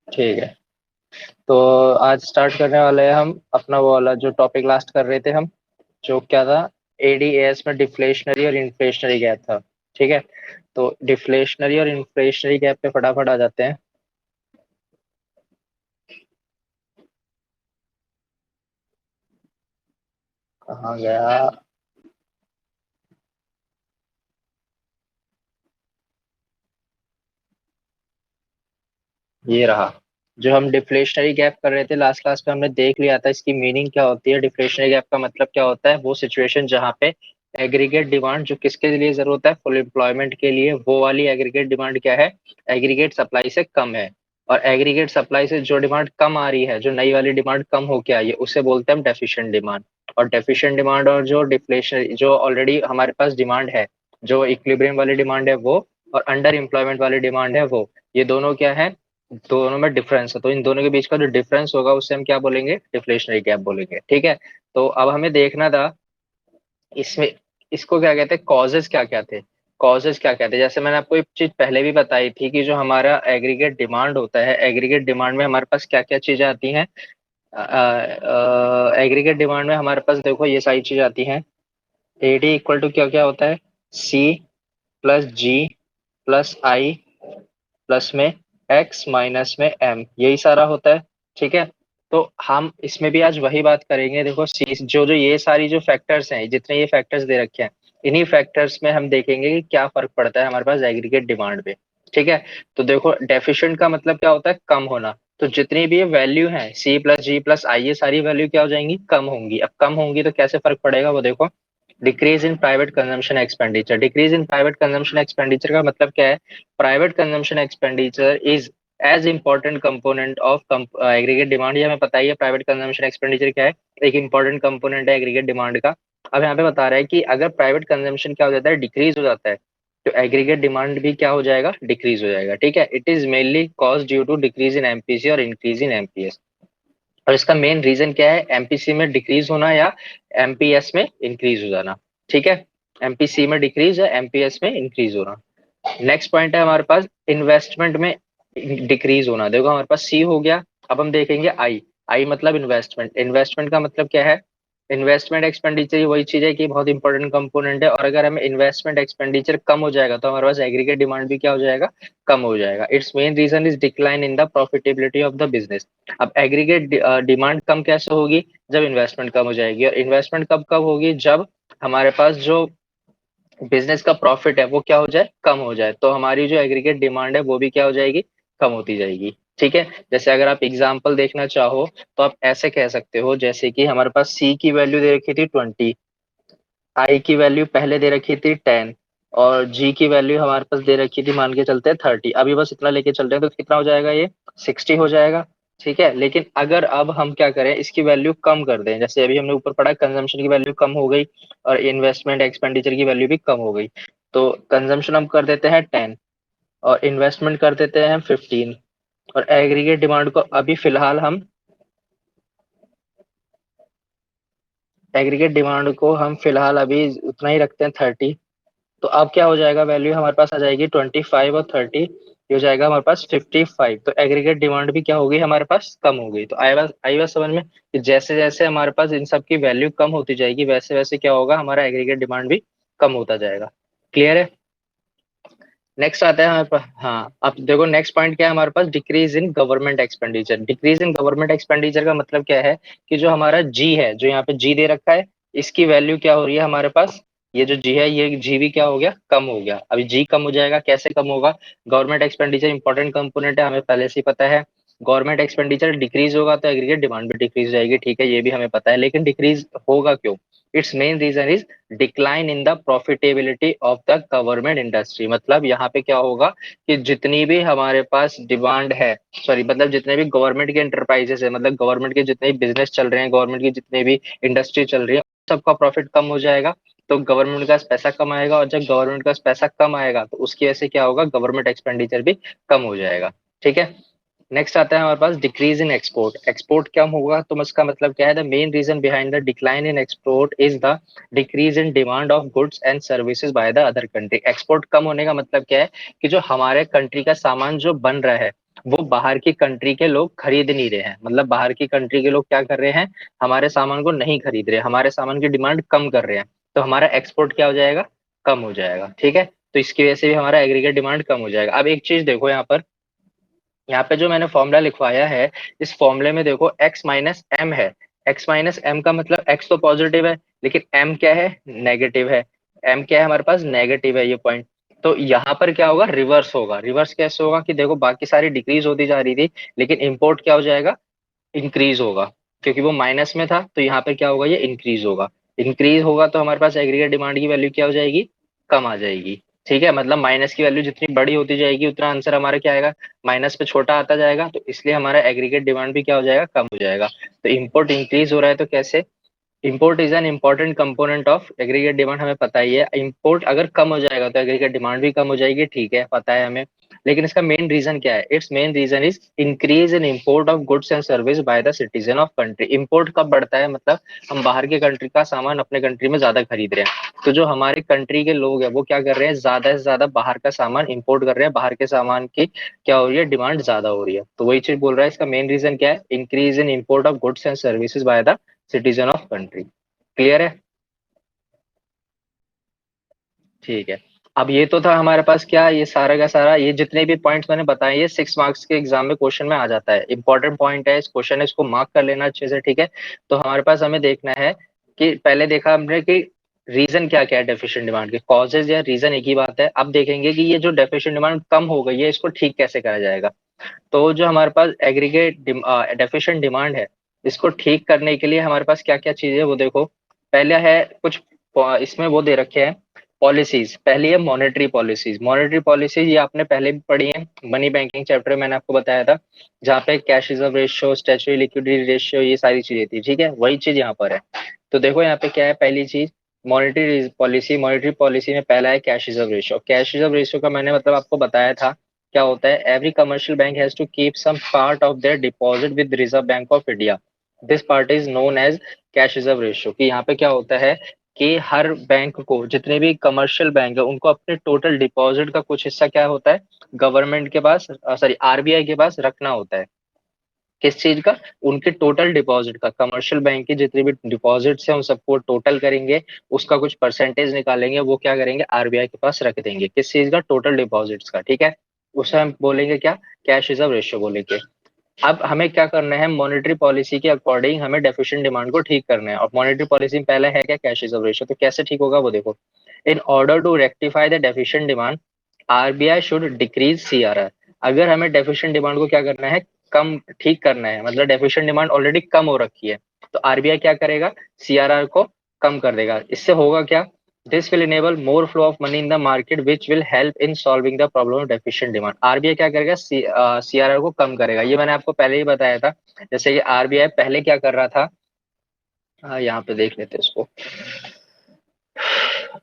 ठीक है। तो आज स्टार्ट करने वाले हैं हम अपना वो वाला जो टॉपिक लास्ट कर रहे थे हम, जो क्या था, एडीएस में डिफ्लेशनरी और इन्फ्लेशनरी गैप था। ठीक है, तो डिफ्लेशनरी और इन्फ्लेशनरी गैप पे फटाफट आ जाते हैं। कहाँ गया? ये रहा। जो हम डिफ्लेशनरी गैप कर रहे थे लास्ट क्लास में, हमने देख लिया था इसकी मीनिंग क्या होती है। डिफ्लेशनरी गैप का मतलब क्या होता है? वो सिचुएशन जहाँ पे एग्रीगेट डिमांड जो किसके लिए जरूरत है, फुल एम्प्लॉयमेंट के लिए, वो वाली एग्रीगेट डिमांड क्या है, एग्रीगेट सप्लाई से कम है। और एग्रीगेट सप्लाई से जो डिमांड कम आ रही है, जो नई वाली डिमांड कम होके आई है, उसे बोलते हैं हम डेफिशिएंट डिमांड। और डेफिशिएंट डिमांड और जो डिफ्लेशन, जो ऑलरेडी हमारे पास डिमांड है, जो इक्विलिब्रियम वाली डिमांड है वो, और अंडर एम्प्लॉयमेंट वाली डिमांड है वो, ये दोनों क्या है, दोनों में डिफरेंस है। तो इन दोनों के बीच का जो डिफरेंस होगा उसे हम क्या बोलेंगे, डिफ्लेशनरी गैप बोलेंगे। ठीक है, तो अब हमें देखना था इसमें, इसको क्या कहते हैं, कॉजेज क्या क्या थे। कॉजेज क्या क्या थे, जैसे मैंने आपको एक चीज पहले भी बताई थी कि जो हमारा एग्रीगेट डिमांड होता है, एग्रीगेट डिमांड में हमारे पास क्या क्या चीजें आती हैं। एग्रीगेट डिमांड में हमारे पास देखो ये सारी चीजें आती हैं। एडी इक्वल टू क्या क्या होता है, सी प्लस जी प्लस आई प्लस में एक्स माइनस में एम, यही सारा होता है। ठीक है, तो हम इसमें भी आज वही बात करेंगे। देखो जो जो ये सारी जो फैक्टर्स हैं, जितने ये फैक्टर्स दे रखे हैं, इन्हीं फैक्टर्स में हम देखेंगे कि क्या फर्क पड़ता है हमारे पास एग्रीगेट डिमांड पे। ठीक है, तो देखो डेफिशिएंट का मतलब क्या होता है, कम होना। तो जितनी भी ये वैल्यू है, सी प्लस जी प्लस आई, ये सारी वैल्यू क्या हो जाएंगी, कम होंगी। अब कम होंगी तो कैसे फर्क पड़ेगा वो देखो, decrease in private consumption expenditure. Decrease in private consumption expenditure का मतलब क्या है, private consumption expenditure is as important component of aggregate demand. ये हमें पता ही है प्राइवेट कंजम्पशन एक्सपेंडिचर क्या है, एक इंपॉर्टेंट कंपोनेंट है एग्रीगेट डिमांड का। अब यहाँ पे बता रहा है कि अगर प्राइवेट कंजम्पशन क्या हो जाता है, डिक्रीज हो जाता है, तो एग्रीगेट डिमांड भी क्या हो जाएगा, डिक्रीज हो जाएगा। ठीक है, it is mainly cause due to decrease in MPC और इंक्रीज इन एमपीएस। और इसका मेन रीजन क्या है, एमपीसी में डिक्रीज होना या एमपीएस में इंक्रीज हो जाना। ठीक है, एमपीसी में डिक्रीज या एमपीएस में इंक्रीज होना। नेक्स्ट पॉइंट है हमारे पास इन्वेस्टमेंट में डिक्रीज होना। देखो हमारे पास सी हो गया, अब हम देखेंगे आई। आई मतलब इन्वेस्टमेंट। इन्वेस्टमेंट का मतलब क्या है, इन्वेस्टमेंट एक्सपेंडिचर वही चीज है कि बहुत इंपॉर्टेंट कंपोनेंट है। और अगर हमें इन्वेस्टमेंट एक्सपेंडिचर कम हो जाएगा तो हमारे पास एग्रीगेट डिमांड भी क्या हो जाएगा, कम हो जाएगा। Its main reason is decline in the profitability of the business. अब एग्रीगेट डिमांड कम कैसे होगी, जब इन्वेस्टमेंट कम हो जाएगी। और इन्वेस्टमेंट कब कब होगी, जब हमारे पास जो बिजनेस का प्रॉफिट है वो क्या हो जाए, कम हो जाए। तो हमारी जो एग्रीगेट डिमांड है वो भी क्या हो जाएगी, कम होती जाएगी। ठीक है, जैसे अगर आप एग्जांपल देखना चाहो तो आप ऐसे कह सकते हो, जैसे कि हमारे पास सी की वैल्यू दे रखी थी 20, आई की वैल्यू पहले दे रखी थी 10, और जी की वैल्यू हमारे पास दे रखी थी, मान के चलते हैं 30। अभी बस इतना लेके चल रहे हैं तो कितना हो जाएगा ये, 60 हो जाएगा। ठीक है, लेकिन अगर अब हम क्या करें, इसकी वैल्यू कम कर दें, जैसे अभी हमने ऊपर पढ़ा कंजम्पशन की वैल्यू कम हो गई और इन्वेस्टमेंट एक्सपेंडिचर की वैल्यू भी कम हो गई। तो कंजम्पशन हम कर देते हैं 10 और इन्वेस्टमेंट कर देते हैं 15, और एग्रीगेट डिमांड को अभी फिलहाल हम, एग्रीगेट डिमांड को हम फिलहाल अभी उतना ही रखते हैं 30। तो अब क्या हो जाएगा, वैल्यू हमारे पास आ जाएगी 25 और 30, ये हो जाएगा हमारे पास 55। तो एग्रीगेट डिमांड भी क्या हो गई, हमारे पास कम हो गई। तो आई बात समझ में कि जैसे जैसे हमारे पास इन सब की वैल्यू कम होती जाएगी, वैसे वैसे क्या होगा, हमारा एग्रीगेट डिमांड भी कम होता जाएगा। क्लियर है? नेक्स्ट आता है हमारे पास, हाँ अब देखो नेक्स्ट पॉइंट क्या है हमारे पास, decrease in government expenditure. Decrease in government expenditure का मतलब क्या है, कि जो हमारा जी है, जो यहाँ पे जी दे रखा है, इसकी वैल्यू क्या हो रही है हमारे पास, ये जो जी है, ये जी भी क्या हो गया, कम हो गया। अभी जी कम हो जाएगा, कैसे कम होगा, गवर्नमेंट एक्सपेंडिचर इंपॉर्टेंट कंपोनेंट है, हमें पहले से ही पता है। गवर्नमेंट एक्सपेंडिचर डिक्रीज होगा तो एग्रीगेट डिमांड भी डिक्रीज हो जाएगी। ठीक है, ये भी हमें पता है, लेकिन डिक्रीज होगा क्यों, its main reason is decline in the profitability of the government industry. मतलब यहाँ पे क्या होगा, कि जितनी भी हमारे पास डिमांड है, सॉरी मतलब जितने भी गवर्नमेंट के एंटरप्राइजेस है, मतलब गवर्नमेंट के जितने भी बिजनेस चल रहे हैं, गवर्नमेंट की जितने भी इंडस्ट्री चल रही है, सबका प्रॉफिट कम हो जाएगा। तो गवर्नमेंट का पैसा कम आएगा, और जब गवर्नमेंट का पैसा कम आएगा तो उसकी वजह से क्या होगा, गवर्नमेंट एक्सपेंडिचर भी कम हो जाएगा। ठीक है, नेक्स्ट आता है हमारे पास डिक्रीज इन एक्सपोर्ट। एक्सपोर्ट कम होगा तो इसका मतलब क्या है, the main reason behind the decline in export is the decrease in demand of goods and services by the other country. Export कम होने का मतलब क्या है, कि जो हमारे कंट्री का सामान जो बन रहा है वो बाहर की कंट्री के लोग खरीद नहीं रहे हैं, मतलब बाहर की कंट्री के लोग क्या कर रहे हैं, हमारे सामान को नहीं खरीद रहे, हमारे सामान की डिमांड कम कर रहे हैं, तो हमारा एक्सपोर्ट क्या हो जाएगा, कम हो जाएगा। ठीक है, तो इसकी वजह से भी हमारा एग्रीगेट डिमांड कम हो जाएगा। अब एक चीज देखो यहाँ पर, यहाँ पे जो मैंने फॉर्मूला लिखवाया है, इस फॉर्मूले में देखो x माइनस एम है। x माइनस एम का मतलब x तो पॉजिटिव है, लेकिन m क्या है, नेगेटिव है। m क्या है हमारे पास, नेगेटिव है ये पॉइंट। तो यहाँ पर क्या होगा, रिवर्स होगा। रिवर्स कैसे होगा कि देखो बाकी सारी डिक्रीज होती जा रही थी, लेकिन इंपोर्ट क्या हो जाएगा, इंक्रीज होगा, क्योंकि वो माइनस में था, तो यहाँ पे क्या होगा, ये इंक्रीज होगा। इंक्रीज होगा तो हमारे पास एग्रीगेट डिमांड की वैल्यू क्या हो जाएगी, कम आ जाएगी। ठीक है, मतलब माइनस की वैल्यू जितनी बड़ी होती जाएगी उतना आंसर हमारा क्या आएगा, माइनस पे छोटा आता जाएगा, तो इसलिए हमारा एग्रीगेट डिमांड भी क्या हो जाएगा, कम हो जाएगा। तो इंपोर्ट इंक्रीज हो रहा है तो कैसे, import is an important component of aggregate demand, हमें पता ही है। इंपोर्ट अगर कम हो जाएगा तो एग्रीगेट डिमांड भी कम हो जाएगी, ठीक है, पता है हमें। लेकिन इसका मेन रीजन क्या है, its main reason is increase in import of goods and service by the citizen of country. Import कब बढ़ता है, मतलब हम बाहर के कंट्री का सामान अपने कंट्री में ज्यादा खरीद रहे हैं, तो जो हमारे कंट्री के लोग हैं वो क्या कर रहे हैं, ज्यादा से ज्यादा बाहर का सामान इंपोर्ट कर रहे हैं, बाहर के सामान की क्या हो रही है, डिमांड ज्यादा हो रही है। तो वही चीज बोल रहा है, इसका मेन रीजन क्या है, increase in import of goods and services by the citizen of country. Clear है, ठीक है। अब ये तो था हमारे पास क्या, ये सारा का सारा, ये जितने भी पॉइंट्स मैंने बताए ये 6 मार्क्स के एग्जाम में क्वेश्चन में आ जाता है, इंपॉर्टेंट पॉइंट है, इस क्वेश्चन है, इसको मार्क कर लेना अच्छे से। ठीक है, तो हमारे पास हमें देखना है कि पहले देखा हमने कि रीजन क्या क्या है डेफिशिएंट डिमांड के, कॉजेज या रीजन एक ही बात है। अब देखेंगे कि ये जो डेफिशिएंट डिमांड कम हो गई है इसको ठीक कैसे करा जाएगा। तो जो हमारे पास एग्रीगेट डेफिशिएंट डिमांड है, इसको ठीक करने के लिए हमारे पास क्या क्या चीजें, वो देखो। पहले है कुछ इसमें वो दे रखे हैं पॉलिसीज। पहली है मॉनेटरी पॉलिसीज। मॉनेटरी पॉलिसीज ये आपने पहले भी पढ़ी है, मनी बैंकिंग चैप्टर में मैंने आपको बताया था, जहाँ पे cash reserve ratio, statutory liquidity ratio, ये सारी चीजें थी। ठीक है, वही चीज यहाँ पर है। तो देखो यहाँ पे क्या है, पहली चीज मॉनेटरी पॉलिसी। मॉनेटरी पॉलिसी में पहला है cash reserve ratio. Cash reserve ratio का मैंने मतलब आपको बताया था, क्या होता है, every commercial bank has to keep some part of their deposit with Reserve Bank of India. This part is known as cash reserve ratio. कि यहाँ पे क्या होता है कि हर बैंक को, जितने भी कमर्शियल बैंक है उनको अपने टोटल डिपॉजिट का कुछ हिस्सा क्या होता है, गवर्नमेंट के पास, सॉरी आरबीआई के पास रखना होता है। किस चीज का, उनके टोटल डिपॉजिट का। कमर्शियल बैंक के जितने भी डिपॉजिट्स हैं उन सबको टोटल करेंगे, उसका कुछ परसेंटेज निकालेंगे, वो क्या करेंगे, आरबीआई के पास रख देंगे। किस चीज का, टोटल डिपॉजिट्स का। ठीक है, उसे हम बोलेंगे क्या, कैश रिजर्व रेशियो बोलेंगे। अब हमें क्या करना है, मॉनेटरी पॉलिसी के अकॉर्डिंग हमें डेफिशिएंट डिमांड को ठीक करना है, और मॉनेटरी पॉलिसी में पहले है क्या, कैश रिजर्व रेशियो। तो कैसे ठीक होगा वो देखो, in order to rectify the deficient demand RBI should decrease CRR. अगर हमें डेफिशिएंट डिमांड को क्या करना है, कम, ठीक करना है, मतलब डेफिशिएंट डिमांड ऑलरेडी कम हो रखी है, तो आरबीआई क्या करेगा, सीआरआर को कम कर देगा। इससे होगा क्या, this will enable more flow of money in the market which will help in solving the problem of deficient demand. RBI क्या करेगा, सीआरआर को कम करेगा। ये मैंने आपको पहले ही बताया था। जैसे कि आरबीआई पहले क्या कर रहा था, यहाँ पे देख लेते हैं इसको।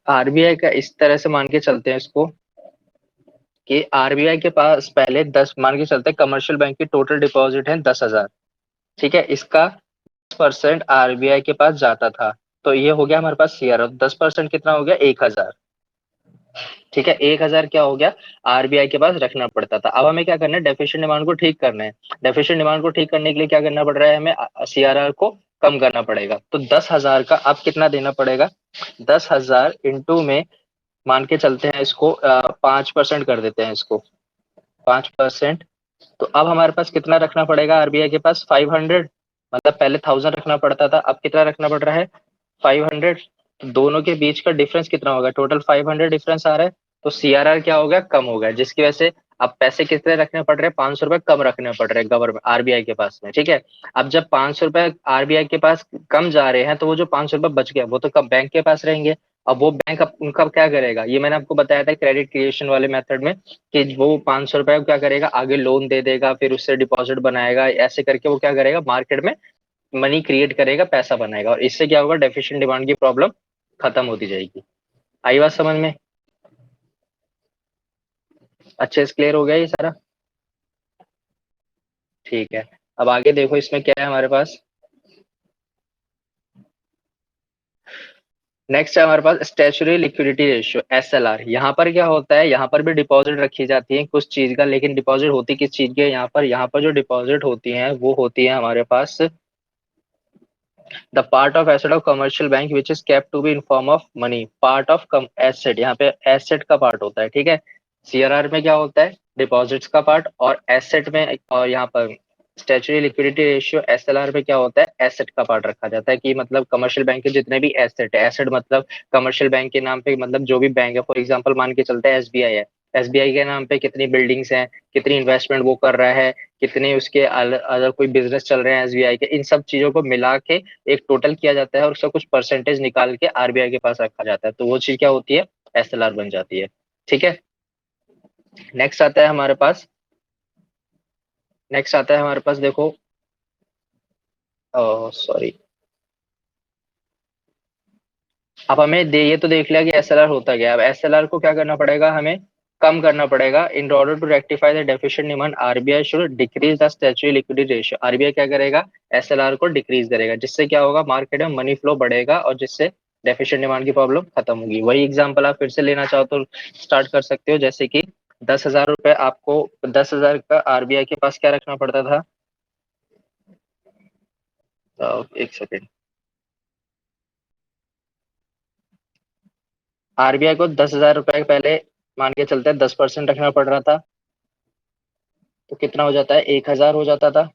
आरबीआई का इस तरह से मान के चलते हैं इसको, कि आरबीआई के पास पहले 10, मान के चलते हैं कमर्शियल बैंक की टोटल डिपॉजिट है 10,000। ठीक है, इसका 10% आरबीआई के पास जाता था, तो ये हो गया हमारे पास सीआरआर। 10% कितना हो गया, 1,000। ठीक है, 1,000 क्या हो गया, आरबीआई के पास रखना पड़ता था। अब हमें क्या करना है, डेफिशिएंट डिमांड को ठीक करना है। डेफिशिएंट डिमांड को ठीक करने के लिए क्या करना पड़ रहा है, हमें सीआरआर को कम करना पड़ेगा। तो 10,000 का अब कितना देना पड़ेगा, 10,000 इंटू में, मान के चलते हैं इसको 5% कर देते हैं इसको, 5%। तो अब हमारे पास कितना रखना पड़ेगा, आरबीआई के पास 500, मतलब पहले 1,000 रखना पड़ता था, अब कितना रखना पड़ रहा है, 500। तो दोनों के बीच का डिफरेंस कितना होगा, टोटल 500 डिफरेंस आ रहा है। तो सीआरआर क्या हो गया, कम हो गया, जिसकी वजह से अब पैसे कितने रखने पड़ रहे हैं, 500 रुपए कम रखने पड़ रहे हैं गवर्नमेंट, आरबीआई के पास में। ठीक है, अब जब 500 रुपए आरबीआई के पास कम जा रहे हैं, तो वो जो 500 रुपए बच गया वो तो कब बैंक के पास रहेंगे। अब वो बैंक अब उनका क्या करेगा, ये मैंने आपको बताया था क्रेडिट क्रिएशन वाले मेथड में, कि वो 500 रुपए को क्या करेगा, आगे लोन दे देगा, फिर उससे डिपॉजिट बनाएगा, ऐसे करके वो क्या करेगा, मार्केट में मनी क्रिएट करेगा, पैसा बनाएगा, और इससे क्या होगा, डेफिशिएंट डिमांड की प्रॉब्लम खत्म होती जाएगी। आई बात समझ में, अच्छे से क्लियर हो गया ये सारा। ठीक है, अब आगे देखो इसमें क्या है हमारे पास। नेक्स्ट है हमारे पास स्टैच्यूटरी लिक्विडिटी रेशियो SLR। यहाँ पर क्या होता है, यहाँ पर भी डिपॉजिट रखी जाती है कुछ चीज का, लेकिन डिपॉजिट होती किस चीज की है यहाँ पर जो डिपॉजिट होती है वो होती है हमारे पास the part of asset of commercial bank which is kept to be in form of money, part of asset, यहाँ पे एसेट का पार्ट होता है, ठीक है। CRR में क्या होता है, डिपॉजिट्स का पार्ट, और एसेट में, और यहाँ पर स्टैच्यूटरी लिक्विडिटी रेशियो SLR में क्या होता है, एसेट का पार्ट रखा जाता है, कि मतलब कमर्शियल बैंक के जितने भी एसेट है, एसेट मतलब कमर्शियल बैंक के नाम पे, मतलब जो भी बैंक है, फॉर एग्जांपल मान के चलते हैं SBI है, SBI के नाम पे कितनी बिल्डिंग्स हैं, कितनी इन्वेस्टमेंट वो कर रहा है, कितने उसके अदर कोई बिजनेस चल रहे हैं SBI के, इन सब चीजों को मिला के एक टोटल किया जाता है और उसका कुछ परसेंटेज निकाल के RBI के पास रखा जाता है, तो वो चीज क्या होती है, SLR बन जाती है, ठीक है। नेक्स्ट आता है हमारे पास, देखो, सॉरी, अब हमें ये तो देख लिया कि SLR होता क्या है। अब SLR को क्या करना पड़ेगा, हमें कम करना पड़ेगा। In order to rectify the deficient demand RBI should decrease the statutory liquidity ratio. RBI क्या करेगा, SLR को डिक्रीज करेगा, जिससे क्या होगा, मार्केट में मनी फ्लो बढ़ेगा और जिससे डेफिशिएंट डिमांड की प्रॉब्लम खत्म होगी। वही एग्जांपल आप फिर से लेना चाहो तो स्टार्ट कर सकते हो, जैसे कि 10,000 रुपए आपको, 10,000 का RBI के पास क्या रखना पड़ता था, एक सेकेंड, RBI को 10,000 रुपए पहले मान के चलते हैं 10% रखना पड़ रहा था, तो कितना हो जाता है, 1,000 हो जाता था,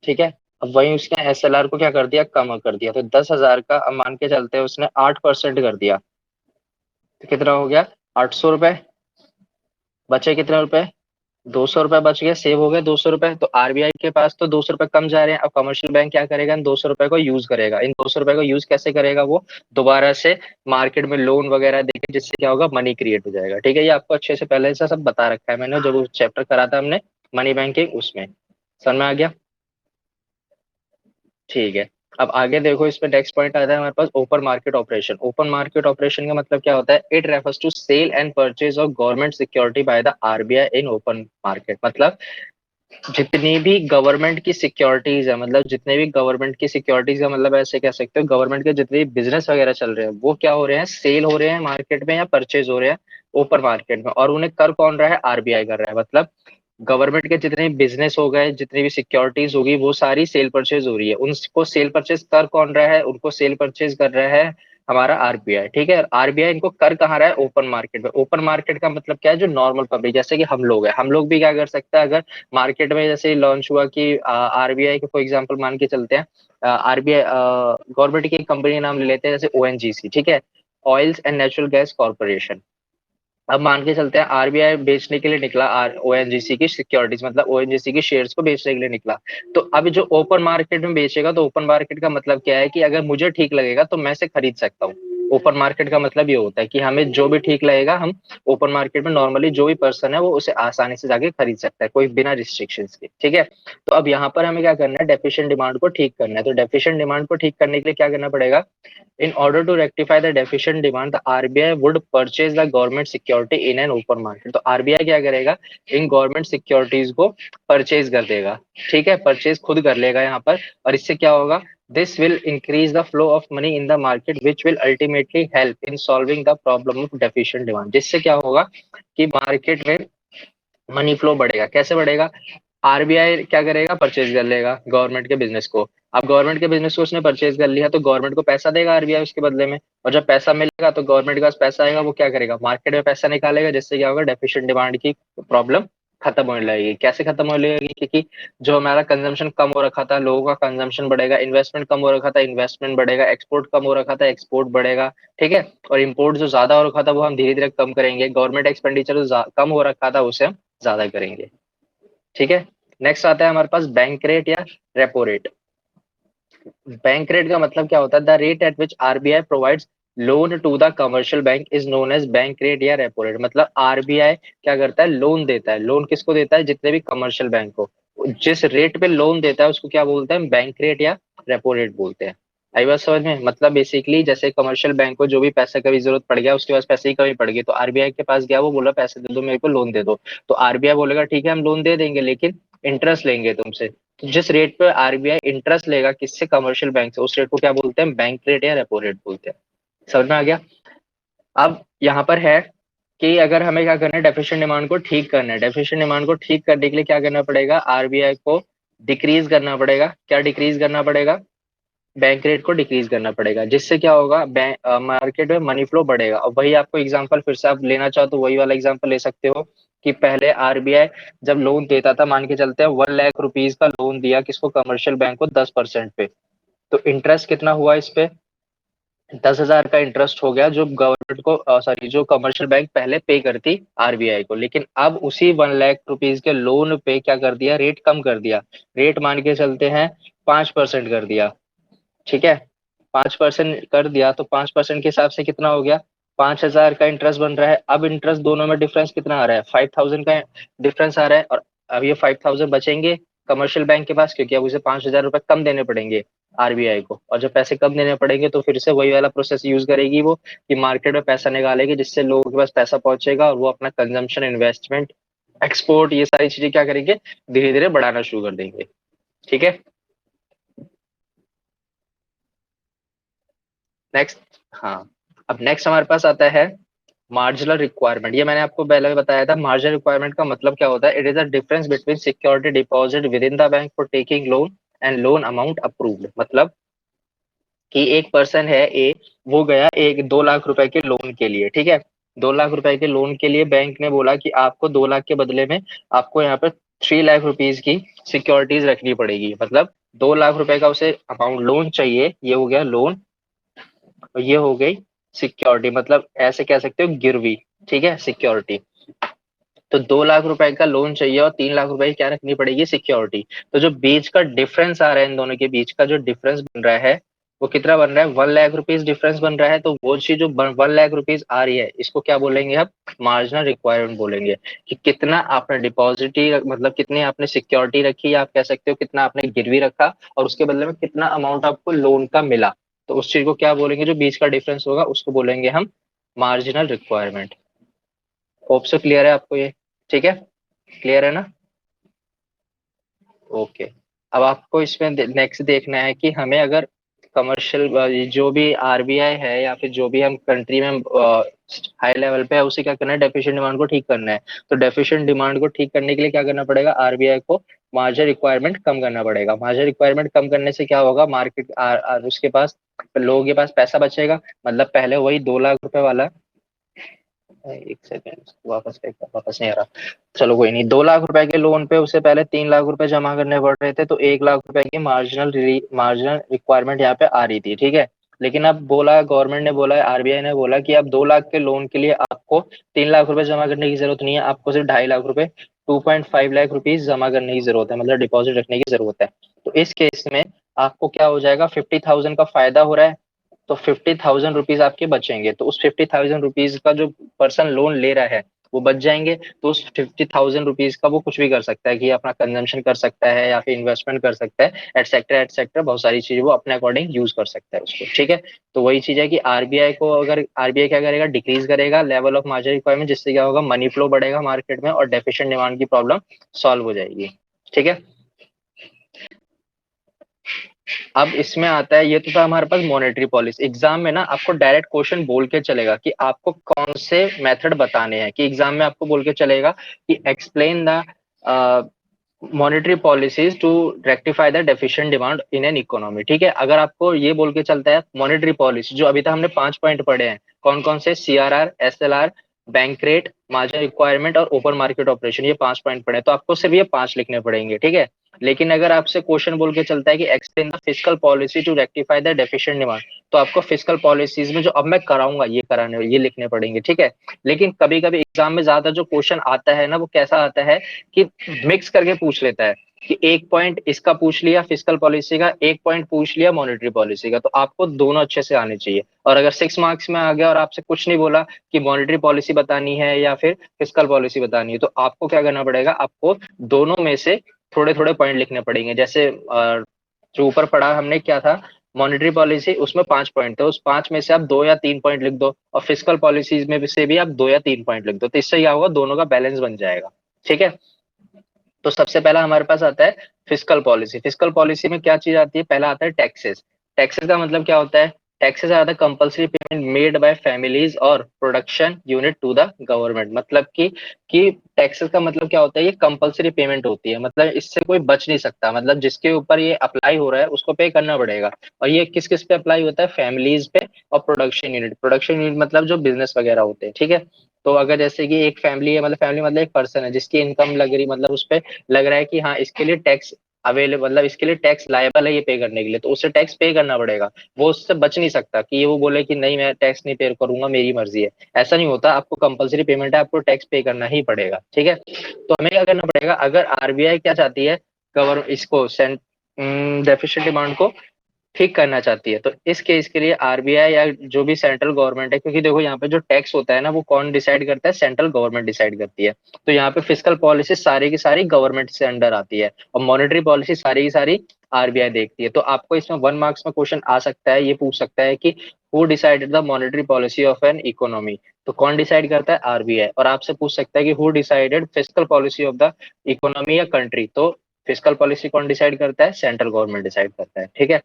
ठीक है। अब वही उसने SLR को क्या कर दिया, कम कर दिया, तो 10,000 का अब मान के चलते हैं उसने 8% कर दिया, तो कितना हो गया, 800 रुपए। बचे कितने रुपए, 200 रुपए बच गए, सेव हो गए 200 रुपए। तो RBI के पास तो 200 रुपए कम जा रहे हैं, अब कमर्शियल बैंक क्या करेगा, इन 200 रुपए को यूज करेगा। इन 200 रुपए को यूज कैसे करेगा, वो दोबारा से मार्केट में लोन वगैरह देके, जिससे क्या होगा, मनी क्रिएट हो जाएगा, ठीक है। ये आपको अच्छे से पहले से सब बता रखा है मैंने, जब चैप्टर करा था हमने मनी बैंकिंग, उसमें समझ में आ गया, ठीक है। अब आगे देखो, इसमें नेक्स्ट पॉइंट आता है हमारे पास open market operation. Open market operation का मतलब क्या होता है, it refers to sale and purchase of government security by the RBI in open market. मतलब जितनी भी गवर्नमेंट की सिक्योरिटीज है, मतलब जितने भी गवर्नमेंट की सिक्योरिटीज का मतलब ऐसे कह सकते हो, गवर्नमेंट के जितने भी बिजनेस वगैरह चल रहे हैं वो क्या हो रहे हैं, सेल हो रहे हैं मार्केट में या परचेज हो रहे हैं ओपन मार्केट में, और उन्हें कर कौन रहा है, RBI कर रहा है। मतलब गवर्नमेंट के जितने बिजनेस हो गए, जितनी भी सिक्योरिटीज होगी, वो सारी सेल परचेज हो रही है, उनको सेल परचेज कर कौन रहा है, उनको सेल परचेज कर रहा है हमारा RBI, ठीक है। RBI इनको कर कहाँ रहा है, ओपन मार्केट में। ओपन मार्केट का मतलब क्या है, जो नॉर्मल पब्लिक, जैसे कि हम लोग हैं, हम लोग भी क्या कर सकते हैं, अगर मार्केट में जैसे लॉन्च हुआ कि RBI के फॉर एग्जांपल मान के चलते हैं, RBI गवर्नमेंट की एक कंपनी का नाम ले लेते हैं, जैसे ONGC, ठीक है, oils and natural gas corporation. अब मान के चलते हैं RBI बेचने के लिए निकला, ONGC की सिक्योरिटीज, मतलब ONGC की शेयर्स को बेचने के लिए निकला। तो अब जो ओपन मार्केट में बेचेगा, तो ओपन मार्केट का मतलब क्या है, कि अगर मुझे ठीक लगेगा तो मैं से खरीद सकता हूँ। ओपन मार्केट का मतलब ये होता है कि हमें जो भी ठीक लगेगा, हम ओपन मार्केट में नॉर्मली जो भी पर्सन है वो उसे आसानी से जाके खरीद सकता है, कोई बिना रिस्ट्रिक्शंस के, ठीक है। तो अब यहाँ पर हमें क्या करना है, डेफिशिएंट डिमांड को ठीक करना है। तो डेफिशिएंट डिमांड को ठीक करने के लिए क्या करना पड़ेगा, in order to rectify the deficient demand, the RBI would purchase the government security in an open market। तो RBI क्या करेगा, इन गवर्नमेंट सिक्योरिटीज को परचेज कर देगा, ठीक है, परचेज खुद कर लेगा यहाँ पर। और इससे क्या होगा, this will increase the flow of money in the market which will ultimately help in solving the problem of deficient demand. जिससे क्या होगा कि मार्केट में मनी फ्लो बढ़ेगा। कैसे बढ़ेगा, RBI क्या करेगा, परचेज कर लेगा गवर्नमेंट के बिजनेस को। अब गवर्नमेंट के बिजनेस को उसने परचेज कर लिया, तो गवर्नमेंट को पैसा देगा RBI उसके बदले में, और जब पैसा मिलेगा तो गवर्नमेंट के पास पैसा आएगा, वो क्या करेगा, मार्केट में पैसा निकालेगा, जिससे क्या होगा, डेफिशिएंट डिमांड की प्रॉब्लम खत्म होने लगेगी। कैसे खत्म होने लगेगी, क्योंकि जो हमारा कंजम्पशन कम हो रखा था, लोगों का कंजम्पशन बढ़ेगा, इन्वेस्टमेंट कम हो रखा था, इन्वेस्टमेंट बढ़ेगा, एक्सपोर्ट कम हो रखा था, एक्सपोर्ट बढ़ेगा, ठीक है। और इम्पोर्ट जो ज्यादा हो रखा था वो हम धीरे धीरे कम करेंगे, गवर्नमेंट एक्सपेंडिचर जो कम हो रखा था उसे हम ज्यादा करेंगे, ठीक है। नेक्स्ट आता है हमारे पास बैंक रेट या रेपो रेट। बैंक रेट का मतलब क्या होता है, the rate at which RBI provides loan to the commercial bank is known as bank rate या रेपो रेट। मतलब RBI क्या करता है, लोन देता है। लोन किसको देता है, जितने भी कमर्शियल बैंक को, जिस रेट पे लोन देता है उसको क्या बोलते हैं, बैंक रेट या रेपो रेट बोलते हैं। आई बात समझ में, मतलब बेसिकली जैसे कमर्शियल बैंक को जो भी पैसे की जरूरत पड़ गया, उसके पास पैसे की कमी पड़ गई, तो RBI के पास गया, वो बोला पैसे दे दो मेरे को, लोन दे दो। तो RBI बोलेगा ठीक है हम लोन दे देंगे, लेकिन इंटरेस्ट लेंगे तुमसे। तो जिस रेट पे RBI इंटरेस्ट लेगा किससे, कमर्शियल बैंक से, उस रेट को क्या बोलते हैं, बैंक रेट या रेपो रेट बोलते हैं। समझ में आ गया? अब यहाँ पर है कि अगर हमें क्या करना है, डेफिशिएंट डिमांड को ठीक करना है। डेफिशिएंट डिमांड को ठीक करने के लिए क्या करना पड़ेगा, आरबीआई को डिक्रीज करना पड़ेगा। क्या डिक्रीज करना पड़ेगा? बैंक रेट को डिक्रीज करना पड़ेगा, जिससे क्या होगा, मार्केट में मनी फ्लो बढ़ेगा। और वही आपको एग्जांपल फिर से आप लेना चाहो तो वही वाला एग्जांपल ले सकते हो कि पहले आरबीआई जब लोन देता था, मान के चलते हैं 1 लाख रुपीज का लोन दिया किसको, कमर्शियल बैंक को 10% पे, तो इंटरेस्ट कितना हुआ इस पे, 10,000 का इंटरेस्ट हो गया, जो गवर्नमेंट को सॉरी जो कमर्शियल बैंक पहले पे करती आरबीआई को। लेकिन अब उसी 1 लाख रुपीज के लोन पे क्या कर दिया, रेट कम कर दिया। रेट मान के चलते हैं 5% कर दिया। ठीक है, 5% कर दिया तो 5% के हिसाब से कितना हो गया, 5,000 का इंटरेस्ट बन रहा है। अब इंटरेस्ट दोनों में डिफरेंस कितना आ रहा है, 5,000 का डिफरेंस आ रहा है। और अब ये 5,000 बचेंगे कमर्शियल बैंक के पास, क्योंकि अब उसे 5,000 रुपए कम देने पड़ेंगे आरबीआई को। और जब पैसे कम देने पड़ेंगे तो फिर से वही वाला प्रोसेस यूज करेगी वो, कि मार्केट में पैसा निकालेगी, जिससे लोगों के पास पैसा पहुंचेगा और वो अपना कंजम्पशन, इन्वेस्टमेंट, एक्सपोर्ट, ये सारी चीजें क्या करेंगे, धीरे धीरे बढ़ाना शुरू कर देंगे। ठीक है, नेक्स्ट। हाँ, अब नेक्स्ट हमारे पास आता है मार्जिनल रिक्वायरमेंट। ये मैंने आपको पहले भी बताया था, मार्जिनल रिक्वायरमेंट का मतलब क्या होता है, it is a difference between security deposit with in the bank for taking loan and loan amount approved. मतलब कि एक पर्सन है ए, वो गया एक 2 लाख रुपए के लोन के लिए, ठीक है, 2 लाख रुपए के लोन के लिए बैंक ने बोला कि आपको 2 लाख के बदले में आपको यहाँ पर 3 लाख रुपीज की सिक्योरिटीज रखनी पड़ेगी। मतलब 2 लाख रुपए का उसे अमाउंट लोन चाहिए, ये हो गया लोन, और ये हो गई सिक्योरिटी, मतलब ऐसे कह सकते हो गिरवी। ठीक है, सिक्योरिटी। तो 2 लाख रुपए का लोन चाहिए और 3 लाख रुपए की क्या रखनी पड़ेगी, सिक्योरिटी। तो जो बीच का डिफरेंस आ रहा है, इन दोनों के बीच का जो डिफरेंस बन रहा है, वो कितना बन रहा है, 1 लाख रुपीज डिफरेंस बन रहा है। तो वो चीज जो 1 लाख रुपीज आ रही है, इसको क्या बोलेंगे आप, मार्जिनल रिक्वायरमेंट बोलेंगे। कि कितना आपने डिपॉजिट, मतलब कितनी आपने सिक्योरिटी रखी, या आप कह सकते हो कितना आपने गिरवी रखा, और उसके बदले में कितना अमाउंट आपको लोन का मिला। तो उस चीज को क्या बोलेंगे, जो बीच का डिफरेंस होगा उसको बोलेंगे हम marginal requirement. Hope so clear है आपको ये? ठीक है, क्लियर है ना? ओके। अब आपको इसमें नेक्स्ट देखना है कि हमें अगर कमर्शियल जो भी आरबीआई है या फिर जो भी हम कंट्री में हाई लेवल पे है, उसे क्या करना है, डेफिशिएंट डिमांड को ठीक करना है। तो डेफिशिएंट डिमांड को ठीक करने के लिए क्या करना पड़ेगा, आरबीआई को मार्जिन रिक्वायरमेंट कम करना पड़ेगा। मार्जिन रिक्वायरमेंट कम करने से क्या होगा, मार्केट उसके पास, लोगों के पास पैसा बचेगा। मतलब पहले वही 2 लाख रुपए वाला, एक सेकेंड, वापस नहीं आ रहा, चलो कोई नहीं। 2 लाख रुपए के लोन पे उसे पहले 3 लाख रुपए जमा करने पड़ रहे थे, तो 1 लाख रुपए की मार्जिनल रिक्वायरमेंट यहाँ पे आ रही थी। ठीक है, लेकिन अब बोला, गवर्नमेंट ने बोला, आरबीआई ने बोला कि अब 2 लाख के लोन के लिए आपको 3 लाख रुपए जमा करने की जरूरत नहीं है, आपको सिर्फ 2.5 लाख रुपए, 2.5 लाख रुपीज जमा करने की जरूरत है, मतलब डिपॉजिट रखने की जरूरत है। तो इस केस में आपको क्या हो जाएगा, 50,000 का फायदा हो रहा है, तो 50,000 रुपीज आपके बचेंगे। तो उस 50,000 रुपीज का जो पर्सन लोन ले रहा है वो बच जाएंगे। तो उस 50,000 रुपीज का वो कुछ भी कर सकता है, कि अपना कंजम्पशन कर सकता है या फिर इन्वेस्टमेंट कर सकता है, एटसेट्रा एटसेट्रा, बहुत सारी चीजें वो अपने अकॉर्डिंग यूज कर सकता है उसको। ठीक है, तो वही चीज है कि आरबीआई को, अगर आरबीआई क्या करेगा, डिक्रीज करेगा लेवल ऑफ मार्जिन रिक्वायरमेंट, जिससे क्या होगा, मनी फ्लो बढ़ेगा मार्केट में और डेफिशिएंट डिमांड की प्रॉब्लम सॉल्व हो जाएगी। ठीक है, अब इसमें आता है, ये तो था हमारे पास मॉनेटरी पॉलिसी। एग्जाम में ना आपको डायरेक्ट क्वेश्चन बोल के चलेगा कि आपको कौन से मेथड बताने हैं, कि एग्जाम में आपको बोल के चलेगा कि explain the monetary policies to rectify the deficient demand in an economy. ठीक है, अगर आपको ये बोल के चलता है मॉनेटरी पॉलिसी, जो अभी तक हमने 5 पॉइंट पढ़े हैं, कौन कौन से, CRR, SLR, bank rate, margin requirement और ओपन मार्केट ऑपरेशन, ये 5 पॉइंट पढ़े, तो आपको सिर्फ ये 5 लिखने पड़ेंगे। ठीक है, लेकिन अगर आपसे क्वेश्चन बोल के चलता है कि explain the fiscal policy to rectify the deficient demand, तो आपको फिस्कल पॉलिसीज में जो अब मैं कराऊंगा ये कराने, ये लिखने पड़ेंगे। ठीक है, लेकिन कभी कभी एग्जाम में ज्यादा जो क्वेश्चन आता है ना, वो कैसा आता है कि मिक्स करके पूछ लेता है, कि एक पॉइंट इसका पूछ लिया फिस्कल पॉलिसी का, एक पॉइंट पूछ लिया मॉनेटरी पॉलिसी का। तो आपको दोनों अच्छे से आने चाहिए। और अगर 6 मार्क्स में आ गया और आपसे कुछ नहीं बोला कि मॉनेटरी पॉलिसी बतानी है या फिर फिस्कल पॉलिसी बतानी है, तो आपको क्या करना पड़ेगा, आपको दोनों में से थोड़े थोड़े पॉइंट लिखने पड़ेंगे। जैसे जो ऊपर पढ़ा हमने क्या था, मॉनेटरी पॉलिसी, उसमें 5 पॉइंट थे, उस 5 में से आप 2 या 3 पॉइंट लिख दो, और फिस्कल पॉलिसीज में से भी आप 2 या 3 पॉइंट लिख दो। तो इससे क्या होगा, दोनों का बैलेंस बन जाएगा। ठीक है, तो सबसे पहला हमारे पास आता है फिस्कल पॉलिसी। फिस्कल पॉलिसी में क्या चीज आती है, पहला आता है टैक्सेस। टैक्सेस का मतलब क्या होता है, taxes are the compulsory payment made by families और production unit to the government. मतलब कि टैक्सेस का मतलब क्या होता है, ये कंपल्सरी पेमेंट होती है, मतलब इससे कोई बच नहीं सकता, मतलब जिसके ऊपर ये अप्लाई हो रहा है उसको पे करना पड़ेगा। और ये किस किस पे अप्लाई होता है, फैमिलीज पे और प्रोडक्शन यूनिट मतलब जो बिजनेस वगैरह होते हैं, ठीक है। तो अगर जैसे कि एक फैमिली है, मतलब फैमिली मतलब एक पर्सन है जिसकी इनकम लग रही, मतलब उस पर लग रहा है कि हाँ इसके लिए टैक्स अवेलेबल, मतलब इसके लिए टैक्स लायबल है ये पे करने के लिए, तो उसे टैक्स पे करना पड़ेगा। वो उससे बच नहीं सकता कि ये वो बोले कि नहीं मैं टैक्स नहीं पे करूंगा, मेरी मर्जी है। ऐसा नहीं होता, आपको कंपलसरी पेमेंट है, आपको टैक्स पे करना ही पड़ेगा, ठीक है। तो हमें क्या करना पड़ेगा, अगर आरबीआई क्या चाहती है, गवर्न इसको डेफिशिएंट डिमांड को ठीक करना चाहती है, तो इस केस के लिए आरबीआई या जो भी सेंट्रल गवर्नमेंट है, क्योंकि देखो यहाँ पे जो टैक्स होता है ना वो कौन डिसाइड करता है, सेंट्रल गवर्नमेंट डिसाइड करती है। तो यहाँ पे फिस्कल पॉलिसी सारी की सारी गवर्नमेंट से अंडर आती है, और मॉनेटरी पॉलिसी सारी की सारी आरबीआई देखती है। तो आपको इसमें 1 मार्क्स में क्वेश्चन आ सकता है, ये पूछ सकता है कि who decided the monetary policy of an economy. तो कौन डिसाइड करता है, आरबीआई। और आपसे पूछ सकता है कि who decided fiscal policy of the economy या कंट्री, तो फिस्कल पॉलिसी कौन डिसाइड करता है, सेंट्रल गवर्नमेंट डिसाइड करता है, ठीक है।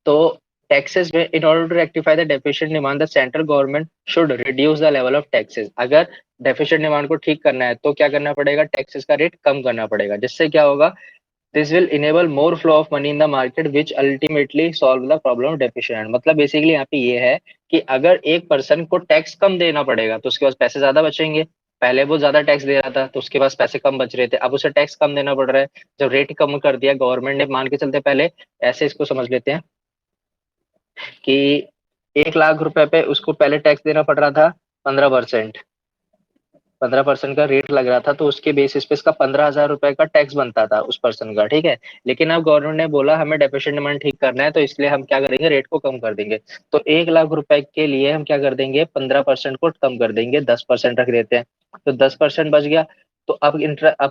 तो टैक्सेस में in order to rectify the deficient demand the central government should reduce the level of taxes. अगर डेफिशिएंट डिमांड को ठीक करना है तो क्या करना पड़ेगा, टैक्सेस का रेट कम करना पड़ेगा, जिससे क्या होगा, this will enable more flow of money in the market which ultimately solve the problem of deficient. मतलब बेसिकली यहाँ पे ये है कि अगर एक पर्सन को टैक्स कम देना पड़ेगा तो उसके पास पैसे ज्यादा बचेंगे। पहले वो ज्यादा टैक्स दे रहा था तो उसके पास पैसे कम बच रहे थे, अब उसे टैक्स कम देना पड़ रहा है। जब रेट कम कर दिया गवर्नमेंट ने, मान के चलते पहले ऐसे इसको समझ लेते हैं कि 1 लाख रुपए पे उसको पहले टैक्स देना पड़ रहा था 15%। 15% का रेट लग रहा था, तो उसके बेसिस पे इसका 15,000 रुपए का टैक्स बनता था उस पर्सन का, ठीक है। लेकिन अब गवर्नमेंट ने बोला हमें डेफिशिएंट डिमांड ठीक करना है, तो इसलिए हम क्या करेंगे, रेट को कम कर देंगे। तो 1 लाख रुपए के लिए हम क्या कर देंगे, 15% को कम कर देंगे, 10% रख देते हैं। तो 10% बच गया। तो अब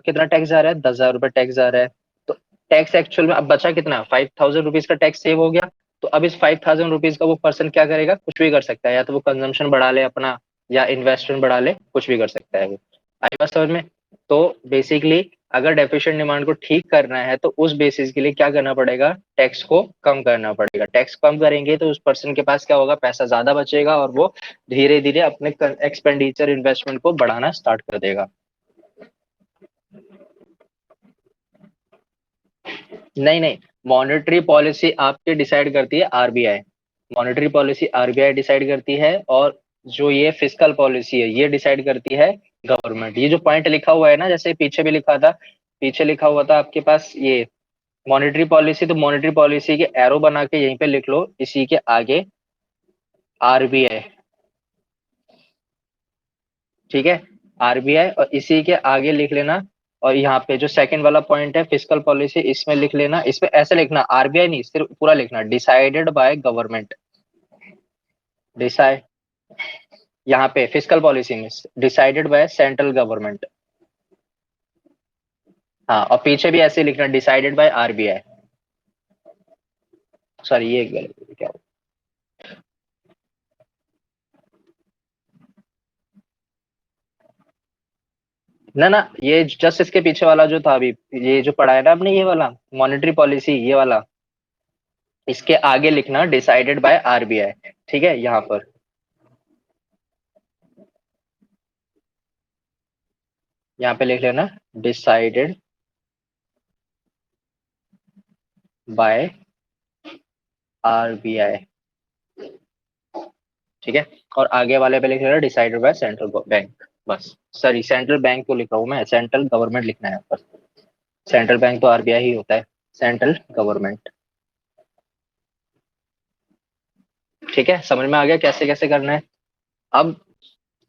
कितना टैक्स आ रहा है, 10,000 रुपए टैक्स आ रहा है। तो टैक्स एक्चुअल में अब बचा कितना, 5,000 रुपीज का टैक्स सेव हो गया। तो अब इस 5,000 रुपीज का वो पर्सन क्या करेगा, कुछ भी कर सकता है, या तो वो कंजम्पशन बढ़ा ले अपना, या इन्वेस्टमेंट बढ़ा ले, कुछ भी कर सकता है वो। आई बात समझ में। तो बेसिकली अगर डेफिशिएंट डिमांड को ठीक करना है तो उस बेसिस के लिए क्या करना पड़ेगा, टैक्स को कम करना पड़ेगा। टैक्स कम करेंगे तो उस पर्सन के पास क्या होगा, पैसा ज्यादा बचेगा, और वो धीरे धीरे अपने एक्सपेंडिचर इन्वेस्टमेंट को बढ़ाना स्टार्ट कर देगा। नहीं नहीं, मॉनेटरी पॉलिसी आपकी डिसाइड करती है RBI. Monetary policy RBI decide करती है, और जो ये फिस्कल पॉलिसी है ये डिसाइड करती है गवर्नमेंट। ये जो पॉइंट लिखा हुआ है ना, जैसे पीछे भी लिखा था, पीछे लिखा हुआ था आपके पास ये मॉनेटरी पॉलिसी, तो मॉनेटरी पॉलिसी के एरो बना के यहीं पे लिख लो, इसी के आगे आरबीआई, ठीक है। आरबीआई और इसी के आगे लिख लेना। और यहाँ पे जो सेकंड वाला पॉइंट है फिस्कल पॉलिसी, इसमें लिख लेना, इसमें ऐसे लिखना, आरबीआई नहीं, सिर्फ पूरा लिखना, डिसाइडेड बाय गवर्नमेंट। डिसाइड, यहाँ पे फिस्कल पॉलिसी में डिसाइडेड बाय सेंट्रल गवर्नमेंट। हाँ, और पीछे भी ऐसे लिखना, डिसाइडेड बाय आरबीआई। सॉरी, ये गलत क्या, ना ना, ये जस्ट इसके पीछे वाला जो था अभी, ये जो पढ़ा है ना आपने, ये वाला मॉनेटरी पॉलिसी, ये वाला, इसके आगे लिखना डिसाइडेड बाय आरबीआई, ठीक है। यहाँ पर यहाँ पे लिख लेना, डिसाइडेड बाय आरबीआई, ठीक है। और आगे वाले पे लिख लेना डिसाइडेड बाय सेंट्रल बैंक, बस। सॉरी, सेंट्रल बैंक को लिख रहा हूँ मैं, सेंट्रल गवर्नमेंट लिखना है यहाँ पर। सेंट्रल बैंक तो आरबीआई ही होता है, सेंट्रल गवर्नमेंट, ठीक है। समझ में आ गया कैसे कैसे करना है। अब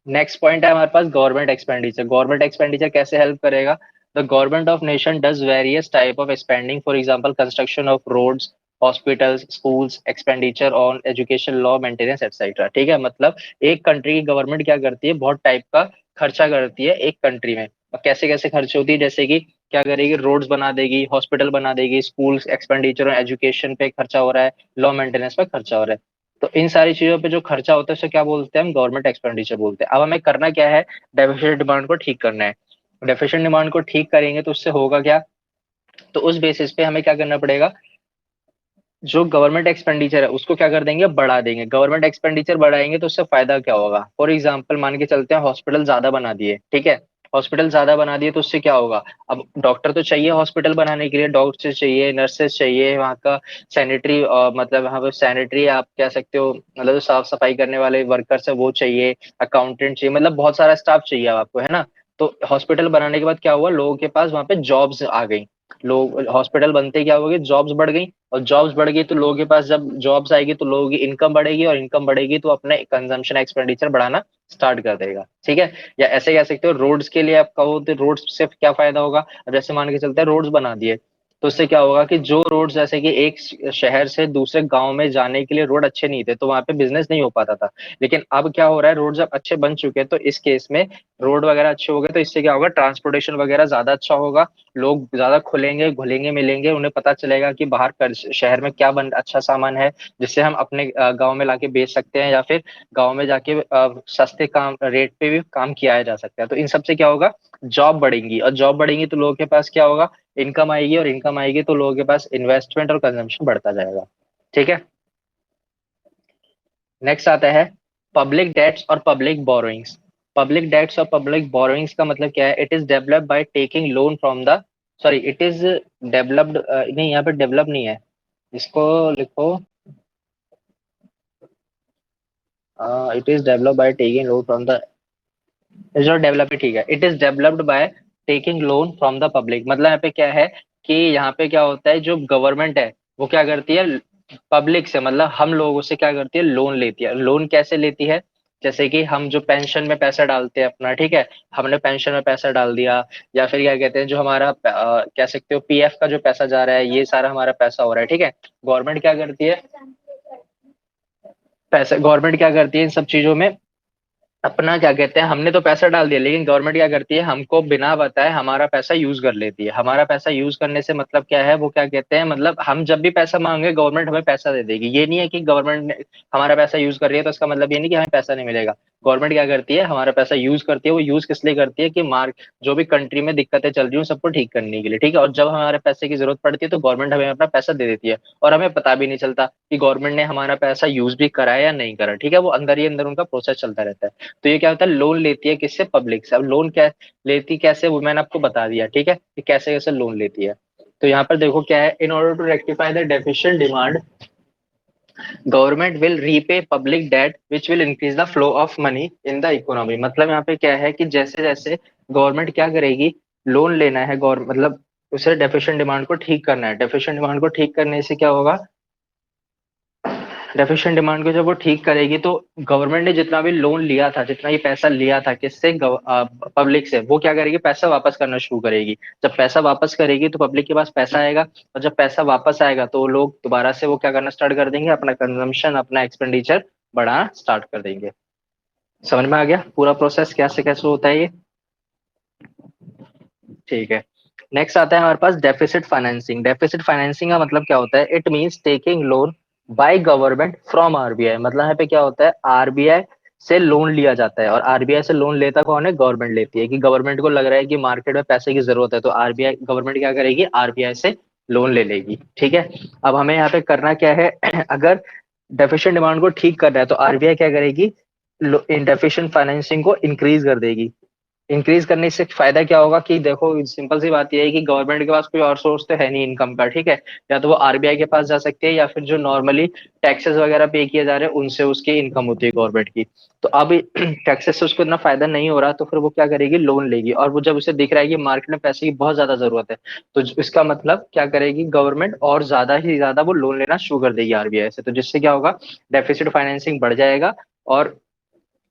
नेक्स्ट पॉइंट है हमारे पास गवर्नमेंट एक्सपेंडिचर। गवर्नमेंट एक्सपेंडिचर कैसे हेल्प करेगा, the government of nation does various type of spending, for example construction of roads, hospitals, schools, expenditure on education, law maintenance etcetera, ठीक है। मतलब एक कंट्री की गवर्नमेंट क्या करती है, बहुत टाइप का खर्चा करती है एक कंट्री में। और कैसे कैसे खर्च होती है, जैसे कि क्या करेगी, रोड्स बना देगी, हॉस्पिटल बना देगी, स्कूल्स, एक्सपेंडिचर एजुकेशन पे खर्चा हो रहा है, लॉ मेंटेनेंस पे खर्चा हो रहा है। तो इन सारी चीजों पे जो खर्चा होता है उसे क्या बोलते हैं, हम गवर्नमेंट एक्सपेंडिचर बोलते हैं। अब हमें करना क्या है, डेफिशिएंट डिमांड को ठीक करना है। डेफिशिएंट डिमांड को ठीक करेंगे तो उससे होगा क्या, तो उस बेसिस पे हमें क्या करना पड़ेगा, जो गवर्नमेंट एक्सपेंडिचर है उसको क्या कर देंगे, बढ़ा देंगे। गवर्नमेंट एक्सपेंडिचर बढ़ाएंगे तो उससे फायदा क्या होगा, फॉर एग्जांपल मान के चलते हैं हॉस्पिटल ज्यादा बना दिए, ठीक है, हॉस्पिटल ज्यादा बना दिए तो उससे क्या होगा, अब डॉक्टर तो चाहिए हॉस्पिटल बनाने के लिए, डॉक्टर्स चाहिए, नर्सेस चाहिए, वहाँ का सैनिटरी, मतलब वहाँ पे सैनिटरी आप कह सकते हो, मतलब जो साफ सफाई करने वाले वर्कर्स है वो चाहिए, अकाउंटेंट चाहिए, मतलब बहुत सारा स्टाफ चाहिए आपको, है ना। तो हॉस्पिटल बनाने के बाद क्या हुआ, लोगों के पास वहाँ पे जॉब्स आ गई, लोग हॉस्पिटल बनते ही क्या हो गए, जॉब्स बढ़ गई, और जॉब्स बढ़ गई तो लोगों के पास जब जॉब्स आएगी तो लोगों की इनकम बढ़ेगी, और इनकम बढ़ेगी तो अपने कंजम्पशन एक्सपेंडिचर बढ़ाना स्टार्ट कर देगा, ठीक है। या ऐसे कह सकते हो रोड्स के लिए आप कहो तो रोड्स से क्या फायदा होगा, अब जैसे मान के चलते हैं रोड्स बना दिए, तो उससे क्या होगा कि जो रोड जैसे कि एक शहर से दूसरे गांव में जाने के लिए रोड अच्छे नहीं थे तो वहां पे बिजनेस नहीं हो पाता था, लेकिन अब क्या हो रहा है, रोड जब अच्छे बन चुके हैं तो इस केस में रोड वगैरह अच्छे हो गए तो इससे क्या होगा, ट्रांसपोर्टेशन वगैरह ज्यादा अच्छा होगा, लोग ज्यादा खुलेंगे घुलेंगे मिलेंगे, उन्हें पता चलेगा कि बाहर शहर में क्या बन अच्छा सामान है जिससे हम अपने गांव में लाके बेच सकते हैं, या फिर गांव में जाके सस्ते काम रेट पे भी काम किया जा सकता है। तो इन सबसे क्या होगा, जॉब बढ़ेंगी, और जॉब बढ़ेंगी तो लोगों के पास क्या होगा, इनकम आएगी, और इनकम आएगी तो लोगों के पास इन्वेस्टमेंट और कंजम्पशन बढ़ता जाएगा, ठीक है। नेक्स्ट आता है पब्लिक डेट्स और पब्लिक बोरोइंग्स। पब्लिक डेट्स और पब्लिक बोरोइंग्स का मतलब क्या है, it is developed by taking loan from the, sorry it is developed, नहीं यहाँ पे डेवलप नहीं है, इसको लिखो, it is developed by taking loan from the, is not develop, ठीक है, it is developed by taking loan from the public. मतलब यहाँ पे क्या है कि यहाँ पे क्या होता है, जो गवर्नमेंट है वो क्या करती है, पब्लिक से मतलब हम लोगों से क्या करती है, लोन लेती है। लोन कैसे लेती है, जैसे कि हम जो पेंशन में पैसा डालते हैं अपना, ठीक है, हमने पेंशन में पैसा डाल दिया, या फिर क्या कहते हैं जो हमारा कह सकते हो पीएफ का जो पैसा जा रहा है, ये सारा हमारा पैसा हो रहा है, ठीक है। गवर्नमेंट क्या करती है, पैसा गवर्नमेंट क्या करती है इन सब चीजों में, अपना क्या कहते हैं, हमने तो पैसा डाल दिया लेकिन गवर्नमेंट क्या करती है, हमको बिना बताए हमारा पैसा यूज कर लेती है। हमारा पैसा यूज करने से मतलब क्या है, वो क्या कहते हैं, मतलब हम जब भी पैसा मांगे गवर्नमेंट हमें पैसा दे देगी। ये नहीं है कि गवर्नमेंट ने हमारा पैसा यूज कर रही है तो इसका मतलब ये नहीं कि हमें पैसा नहीं मिलेगा। गवर्नमेंट क्या करती है, हमारा पैसा यूज करती है, वो यूज किस लिए करती है कि मार्क जो भी कंट्री में दिक्कतें चल रही हैं सबको ठीक करने के लिए, ठीक है। और जब हमारे पैसे की जरूरत पड़ती है तो गवर्नमेंट हमें अपना पैसा दे देती है, और हमें पता भी नहीं चलता कि गवर्नमेंट ने हमारा पैसा यूज भी करा है या नहीं करा, ठीक है। वो अंदर ही अंदर उनका प्रोसेस चलता रहता है। तो ये क्या होता है, लोन लेती है किससे, पब्लिक से। अब लोन क्या लेती कैसे, वो मैंने आपको बता दिया, ठीक है, कि कैसे कैसे लोन लेती है। तो यहाँ पर देखो क्या है, in order to rectify the deficient demand government will repay public debt which will increase the flow of money in the economy. मतलब यहाँ पे क्या है कि जैसे जैसे गवर्नमेंट क्या करेगी, लोन लेना है गवर्नमेंट, मतलब उसे डेफिशिएंट डिमांड को ठीक करना है, डेफिशिएंट डिमांड को ठीक करने से क्या होगा, डेफिशिएंट डिमांड को जब वो ठीक करेगी तो गवर्नमेंट ने जितना भी लोन लिया था, जितना ये पैसा लिया था किससे, पब्लिक से, वो क्या करेगी, पैसा वापस करना शुरू करेगी। जब पैसा वापस करेगी तो पब्लिक के पास पैसा आएगा, और जब पैसा वापस आएगा तो लोग दोबारा से वो क्या करना स्टार्ट कर देंगे, अपना कंजम्पशन अपना एक्सपेंडिचर बढ़ाना स्टार्ट कर देंगे। समझ में आ गया पूरा प्रोसेस कैसे कैसे होता है ये, ठीक है। नेक्स्ट आता है हमारे पास डेफिसिट फाइनेंसिंग। डेफिसिट फाइनेंसिंग का मतलब क्या होता है, it means taking loan by government from RBI. मतलब यहाँ पे क्या होता है, आरबीआई से लोन लिया जाता है, और आरबीआई से लोन लेता कौन है, गवर्नमेंट लेती है। कि गवर्नमेंट को लग रहा है कि मार्केट में पैसे की जरूरत है तो आरबीआई गवर्नमेंट क्या करेगी, आरबीआई से लोन ले लेगी, ठीक है। अब हमें यहाँ पे करना क्या है अगर डेफिशिएंट डिमांड को ठीक करना है तो आरबीआई क्या करेगी, डेफिशिएंट फाइनेंसिंग को इंक्रीज कर देगी। इंक्रीज करने से फायदा क्या होगा कि देखो सिंपल सी बात यह है कि गवर्नमेंट के पास कोई और सोर्स तो है नहीं इनकम का, ठीक है। या तो वो आरबीआई के पास जा सकती है, या फिर जो नॉर्मली टैक्सेस वगैरह पे किए जा रहे हैं उनसे उसकी इनकम होती है गवर्नमेंट की। तो अब टैक्सेस से उसको इतना फायदा नहीं हो रहा तो फिर वो क्या करेगी, लोन लेगी। और वो जब उसे दिख रहा है कि मार्केट में पैसे की बहुत ज्यादा जरूरत है तो इसका मतलब क्या करेगी गवर्नमेंट, और ज्यादा ही ज्यादा वो लोन लेना शुरू कर देगी आरबीआई से। तो जिससे क्या होगा, डेफिसिट फाइनेंसिंग बढ़ जाएगा, और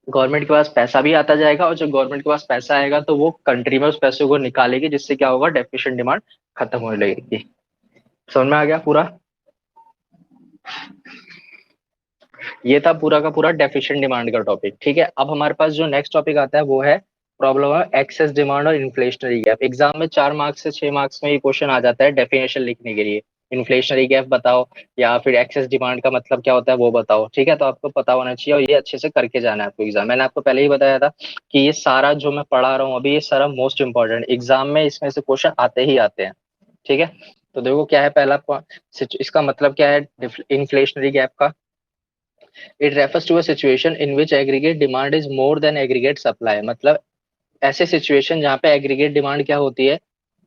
गवर्नमेंट के पास पैसा भी आता जाएगा, और जब गवर्नमेंट के पास पैसा आएगा तो वो कंट्री में उस पैसे को निकालेगी, जिससे क्या होगा, डेफिशिएंट डिमांड खत्म होने लगेगी। समझ में आ गया पूरा, ये था पूरा का पूरा डेफिशिएंट डिमांड का टॉपिक, ठीक है। अब हमारे पास जो नेक्स्ट टॉपिक आता है वो है प्रॉब्लम है एक्सेस डिमांड और इन्फ्लेशनरी गैप। एग्जाम में 4 मार्क्स से 6 मार्क्स में ये क्वेश्चन आ जाता है डेफिनेशन लिखने के लिए, इन्फ्लेशनरी गैप बताओ या फिर एक्सेस डिमांड का मतलब क्या होता है वो बताओ, ठीक है। तो आपको पता होना चाहिए और ये अच्छे से करके जाना है आपको एग्जाम। मैंने आपको पहले ही बताया था कि ये सारा जो मैं पढ़ा रहा हूँ अभी ये सारा मोस्ट इंपॉर्टेंट एग्जाम में इसमें से क्वेश्चन आते ही आते हैं, ठीक है। तो देखो क्या है पहला इसका मतलब क्या है इन्फ्लेशनरी गैप का? It refers to a situation in which aggregate demand is more than aggregate supply. मतलब ऐसे सिचुएशन जहाँ पे एग्रीगेट डिमांड क्या होती है,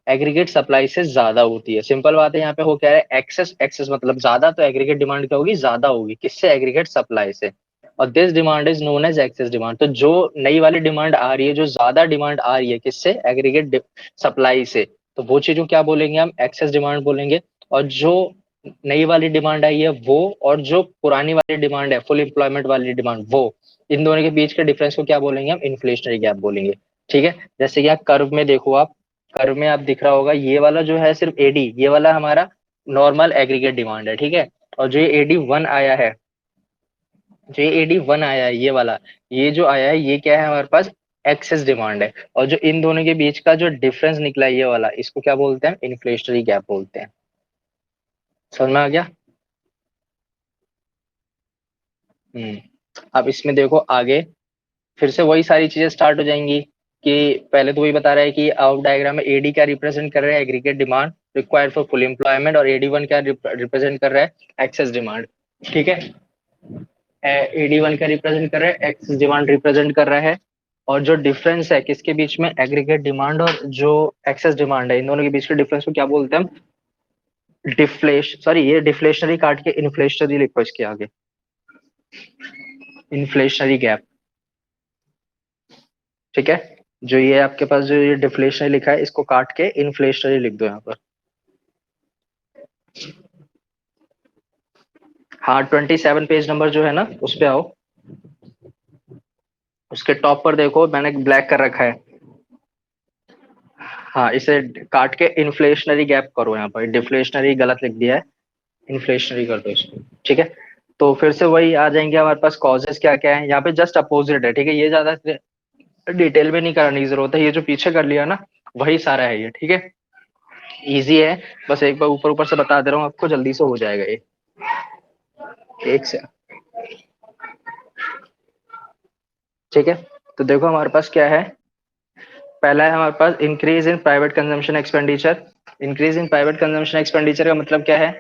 एग्रीगेट सप्लाई से ज्यादा होती है। सिंपल बात है, यहाँ पे हो क्या है, एक्सेस। एक्सेस मतलब ज्यादा, तो एग्रीगेट डिमांड क्या होगी, ज्यादा होगी। किससे? एग्रीगेट सप्लाई से। और this demand is known as excess demand. तो जो नई वाली डिमांड आ रही है, जो ज्यादा डिमांड आ रही है, किससे? एग्रीगेट सप्लाई से। तो वो चीज को क्या बोलेंगे हम? एक्सेस डिमांड बोलेंगे। और जो नई वाली डिमांड आई है वो, और जो पुरानी वाली डिमांड है, फुल एम्प्लॉयमेंट वाली डिमांड, वो, इन दोनों के बीच के डिफरेंस को क्या बोलेंगे हम? इन्फ्लेशनरी गैप बोलेंगे। ठीक है। जैसे कि आप कर्व में देखो, आप कर्व में आप दिख रहा होगा, ये वाला जो है सिर्फ एडी, ये वाला हमारा नॉर्मल एग्रीगेट डिमांड है। ठीक है। और जो ये एडी वन आया है, जो ये एडी वन आया है, ये वाला, ये जो आया है, ये क्या है हमारे पास? एक्सेस डिमांड है। और जो इन दोनों के बीच का जो डिफरेंस निकला है, ये वाला, इसको क्या बोलते हैं? इन्फ्लेशनरी गैप बोलते हैं। समझ में आ गया? अब इसमें देखो आगे, फिर से वही सारी चीजें स्टार्ट हो जाएंगी। कि पहले तो वही बता रहा है कि आउट डायग्राम में एडी क्या रिप्रेजेंट कर रहा है? Aggregate demand required for full employment. और एडी वन क्या रिप्रेजेंट कर रहा है? Excess demand. ठीक है। एडी वन क्या रिप्रेजेंट कर रहा है? एक्सेस डिमांड रिप्रेजेंट कर रहा है। और जो डिफरेंस है किसके बीच में? एग्रीगेट डिमांड और जो एक्सेस डिमांड है, इन दोनों के बीच के डिफरेंस को क्या बोलते हैं हम? ये डिफ्लेशनरी काट के इन्फ्लेशनरी लिखो इसके आगे। Inflationary gap. ठीक है। जो ये आपके पास जो ये डिफ्लेशनरी लिखा है, इसको काट के इन्फ्लेशनरी लिख दो यहाँ पर। हाँ, 27 पेज नंबर जो है ना, उस पे आओ। उसके टॉप पर देखो, मैंने ब्लैक कर रखा है। हाँ, इसे काट के इन्फ्लेशनरी गैप करो। यहाँ पर डिफ्लेशनरी गलत लिख दिया है, इन्फ्लेशनरी कर दो इसको। ठीक है। तो फिर से वही आ जाएंगे हमारे पास। कॉजेस क्या क्या है यहाँ पे? जस्ट अपोजिट है। ठीक है। ये ज्यादा डिटेल में नहीं कराने की जरूरत है, ये जो पीछे कर लिया ना, वही सारा है ये। ठीक है। इजी है। बस एक बार ऊपर ऊपर से बता दे रहा हूँ आपको, जल्दी से हो जाएगा ये। एक से। ठीक है। तो देखो हमारे पास क्या है। पहला है हमारे पास increase in private consumption expenditure. Increase in private consumption expenditure का मतलब क्या है?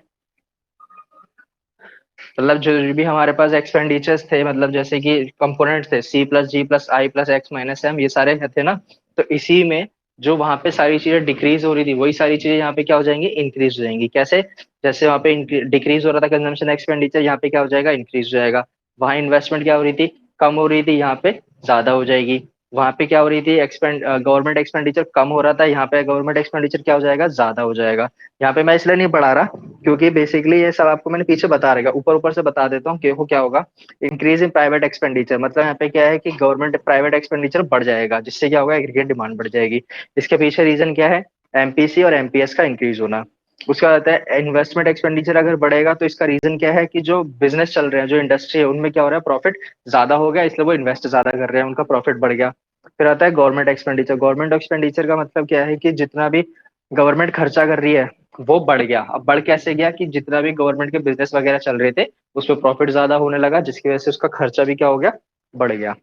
मतलब जो भी हमारे पास एक्सपेंडिचर्स थे, मतलब जैसे कि कंपोनेंट थे, सी प्लस जी प्लस आई प्लस एक्स माइनस एम, ये सारे थे ना। तो इसी में जो वहां पे सारी चीजें डिक्रीज हो रही थी, वही सारी चीजें यहाँ पे क्या हो जाएंगी? इंक्रीज हो जाएंगी। कैसे? जैसे वहां पे डिक्रीज हो रहा था कंजम्पशन एक्सपेंडिचर, यहाँ पे क्या हो जाएगा? इंक्रीज हो जाएगा। वहां इन्वेस्टमेंट क्या हो रही थी? कम हो रही थी, यहाँ पे ज्यादा हो जाएगी। वहां पे क्या हो रही थी? गवर्नमेंट एक्सपेंडिचर कम हो रहा था, यहाँ पे गवर्नमेंट एक्सपेंडिचर क्या हो जाएगा? ज्यादा हो जाएगा। यहाँ पे मैं इसलिए नहीं पढ़ा रहा, क्योंकि बेसिकली ये सब आपको मैंने पीछे बता रहेगा, ऊपर ऊपर से बता देता हूँ कि वो क्या होगा। इंक्रीज इन प्राइवेट एक्सपेंडिचर मतलब यहाँ पे क्या है कि गवर्नमेंट प्राइवेट एक्सपेंडिचर बढ़ जाएगा, जिससे क्या होगा? एग्रीगेट डिमांड बढ़ जाएगी। इसके पीछे रीजन क्या है? एमपीसी और एमपीएस का इंक्रीज होना। उसका आता है इन्वेस्टमेंट एक्सपेंडिचर अगर बढ़ेगा, तो इसका रीजन क्या है कि जो बिजनेस चल रहे हैं, जो इंडस्ट्री है, उनमें क्या हो रहा है? प्रॉफिट ज्यादा हो गया, इसलिए वो इन्वेस्ट ज्यादा कर रहे हैं, उनका प्रॉफिट बढ़ गया। फिर आता है गवर्नमेंट एक्सपेंडिचर। गवर्नमेंट एक्सपेंडिचर का मतलब क्या है कि जितना भी गवर्नमेंट खर्चा कर रही है, वो बढ़ गया। अब बढ़ कैसे गया? कि जितना भी गवर्नमेंट के बिजनेस वगैरह चल रहे थे, उसमें प्रॉफिट ज्यादा होने लगा, जिसकी वजह से उसका खर्चा भी क्या हो गया? बढ़ गया।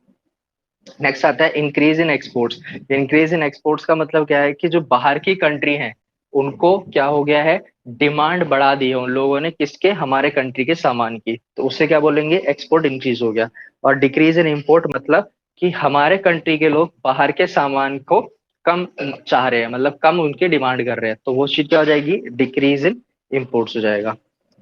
नेक्स्ट आता है increase in exports. Increase in exports का मतलब क्या है कि जो बाहर की कंट्री है, उनको क्या हो गया है? डिमांड बढ़ा दी है उन लोगों ने, किसके? हमारे कंट्री के सामान की। तो उससे क्या बोलेंगे? एक्सपोर्ट इंक्रीज हो गया। और डिक्रीज इन इम्पोर्ट मतलब कि हमारे कंट्री के लोग बाहर के सामान को कम चाह रहे हैं, मतलब कम उनकी डिमांड कर रहे हैं, तो वो चीज क्या हो जाएगी? डिक्रीज इन इम्पोर्ट्स हो जाएगा।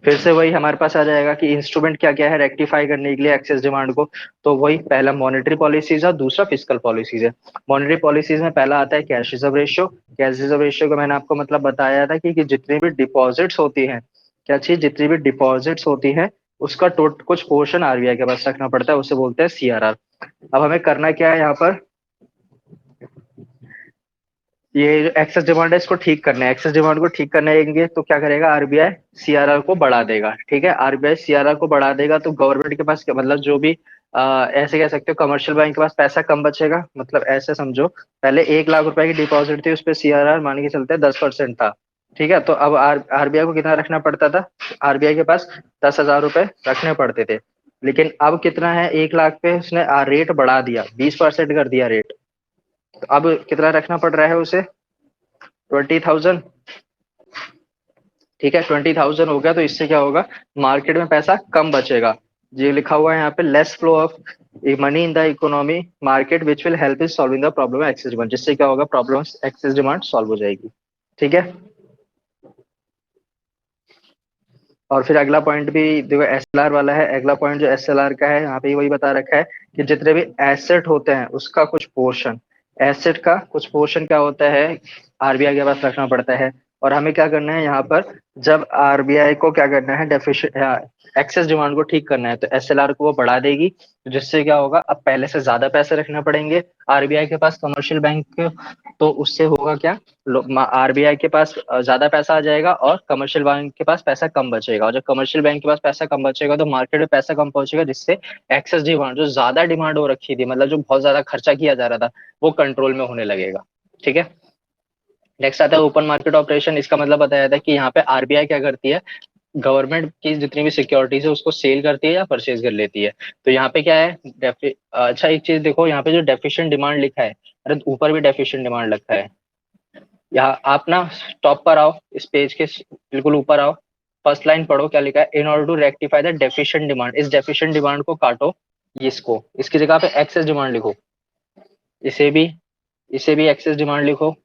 फिर से वही हमारे पास आ जाएगा कि इंस्ट्रूमेंट क्या क्या है रेक्टिफाई करने के लिए एक्सेस डिमांड को। तो वही पहला मॉनेटरी पॉलिसीज है, दूसरा फिस्कल पॉलिसीज है। मॉनेटरी पॉलिसीज में पहला आता है cash reserve ratio. Cash reserve ratio को मैंने आपको मतलब बताया था कि जितनी भी डिपॉजिट्स होती हैं, क्या चीज? जितनी भी डिपॉजिट्स होती है, उसका कुछ पोर्शन आरबीआई के पास रखना पड़ता है, उसे बोलते हैं सीआरआर। अब हमें करना क्या है यहाँ पर? ये जो एक्सेस डिमांड है, इसको ठीक करना है। एक्सेस डिमांड को ठीक करने तो क्या करेगा? आरबीआई सीआरआर को बढ़ा देगा। ठीक है। आरबीआई सीआरआर को बढ़ा देगा, तो गवर्नमेंट के पास मतलब जो भी ऐसे कह सकते हो, कमर्शियल बैंक के पास पैसा कम बचेगा। मतलब ऐसे समझो, पहले 1 लाख रुपए की डिपॉजिट थी, उस पर सीआरआर मान के चलते 10% था। ठीक है। तो अब आरबीआई को कितना रखना पड़ता था? आरबीआई के पास 10,000 रुपए रखने पड़ते थे। लेकिन अब कितना है? 1 लाख पे उसने रेट बढ़ा दिया, 20% कर दिया रेट। तो अब कितना रखना पड़ रहा है उसे? 20,000। ठीक है, 20,000 हो गया, तो इससे क्या होगा, मार्केट में पैसा कम बचेगा। ये लिखा हुआ है यहाँ पे, less flow of money in the economy market which will help in solving the problem excess demand, जिससे क्या होगा, प्रॉब्लम एक्सेस डिमांड सॉल्व हो जाएगी। ठीक है। और फिर अगला पॉइंट भी देखो एसएलआर वाला है। अगला पॉइंट जो एसएलआर का है, यहाँ पे वही बता रखा है कि जितने भी एसेट होते हैं उसका कुछ पोर्शन, एसेट का कुछ पोर्शन क्या होता है, आरबीआई के पास रखना पड़ता है। और हमें क्या करना है यहाँ पर, जब आरबीआई को क्या करना है, डेफिशिएंट एक्सेस डिमांड को ठीक करना है, तो एसएलआर को वो बढ़ा देगी, जिससे क्या होगा, अब पहले से ज्यादा पैसे रखने पड़ेंगे आरबीआई के पास, कमर्शियल बैंक। तो उससे होगा क्या, आरबीआई के पास ज्यादा पैसा आ जाएगा और कमर्शियल बैंक के पास पैसा कम बचेगा। और जब कमर्शियल बैंक के पास पैसा कम बचेगा तो मार्केट में पैसा कम पहुंचेगा, जिससे एक्सेस डिमांड, जो ज्यादा डिमांड हो रखी थी, मतलब जो बहुत ज्यादा खर्चा किया जा रहा था, वो कंट्रोल में होने लगेगा। ठीक है। नेक्स्ट आता है ओपन मार्केट ऑपरेशन। इसका मतलब बताया था कि यहाँ पे आरबीआई क्या करती है, गवर्नमेंट की जितनी भी सिक्योरिटीज है उसको सेल करती है या परचेज कर लेती है। तो यहाँ पे क्या है, अच्छा एक चीज देखो, यहाँ पे जो डेफिशिएंट डिमांड लिखा है, अरे ऊपर भी डेफिशिएंट डिमांड लिखा है। यहाँ आप ना टॉप पर आओ, इस पेज के बिल्कुल ऊपर आओ, फर्स्ट लाइन पढ़ो क्या लिखा है, in order to rectify the deficient demand, इस डेफिशिएंट डिमांड को काटो, इसको इसकी जगह पे एक्सेस डिमांड लिखो, इसे भी इसे भी एक्सेस डिमांड लिखो।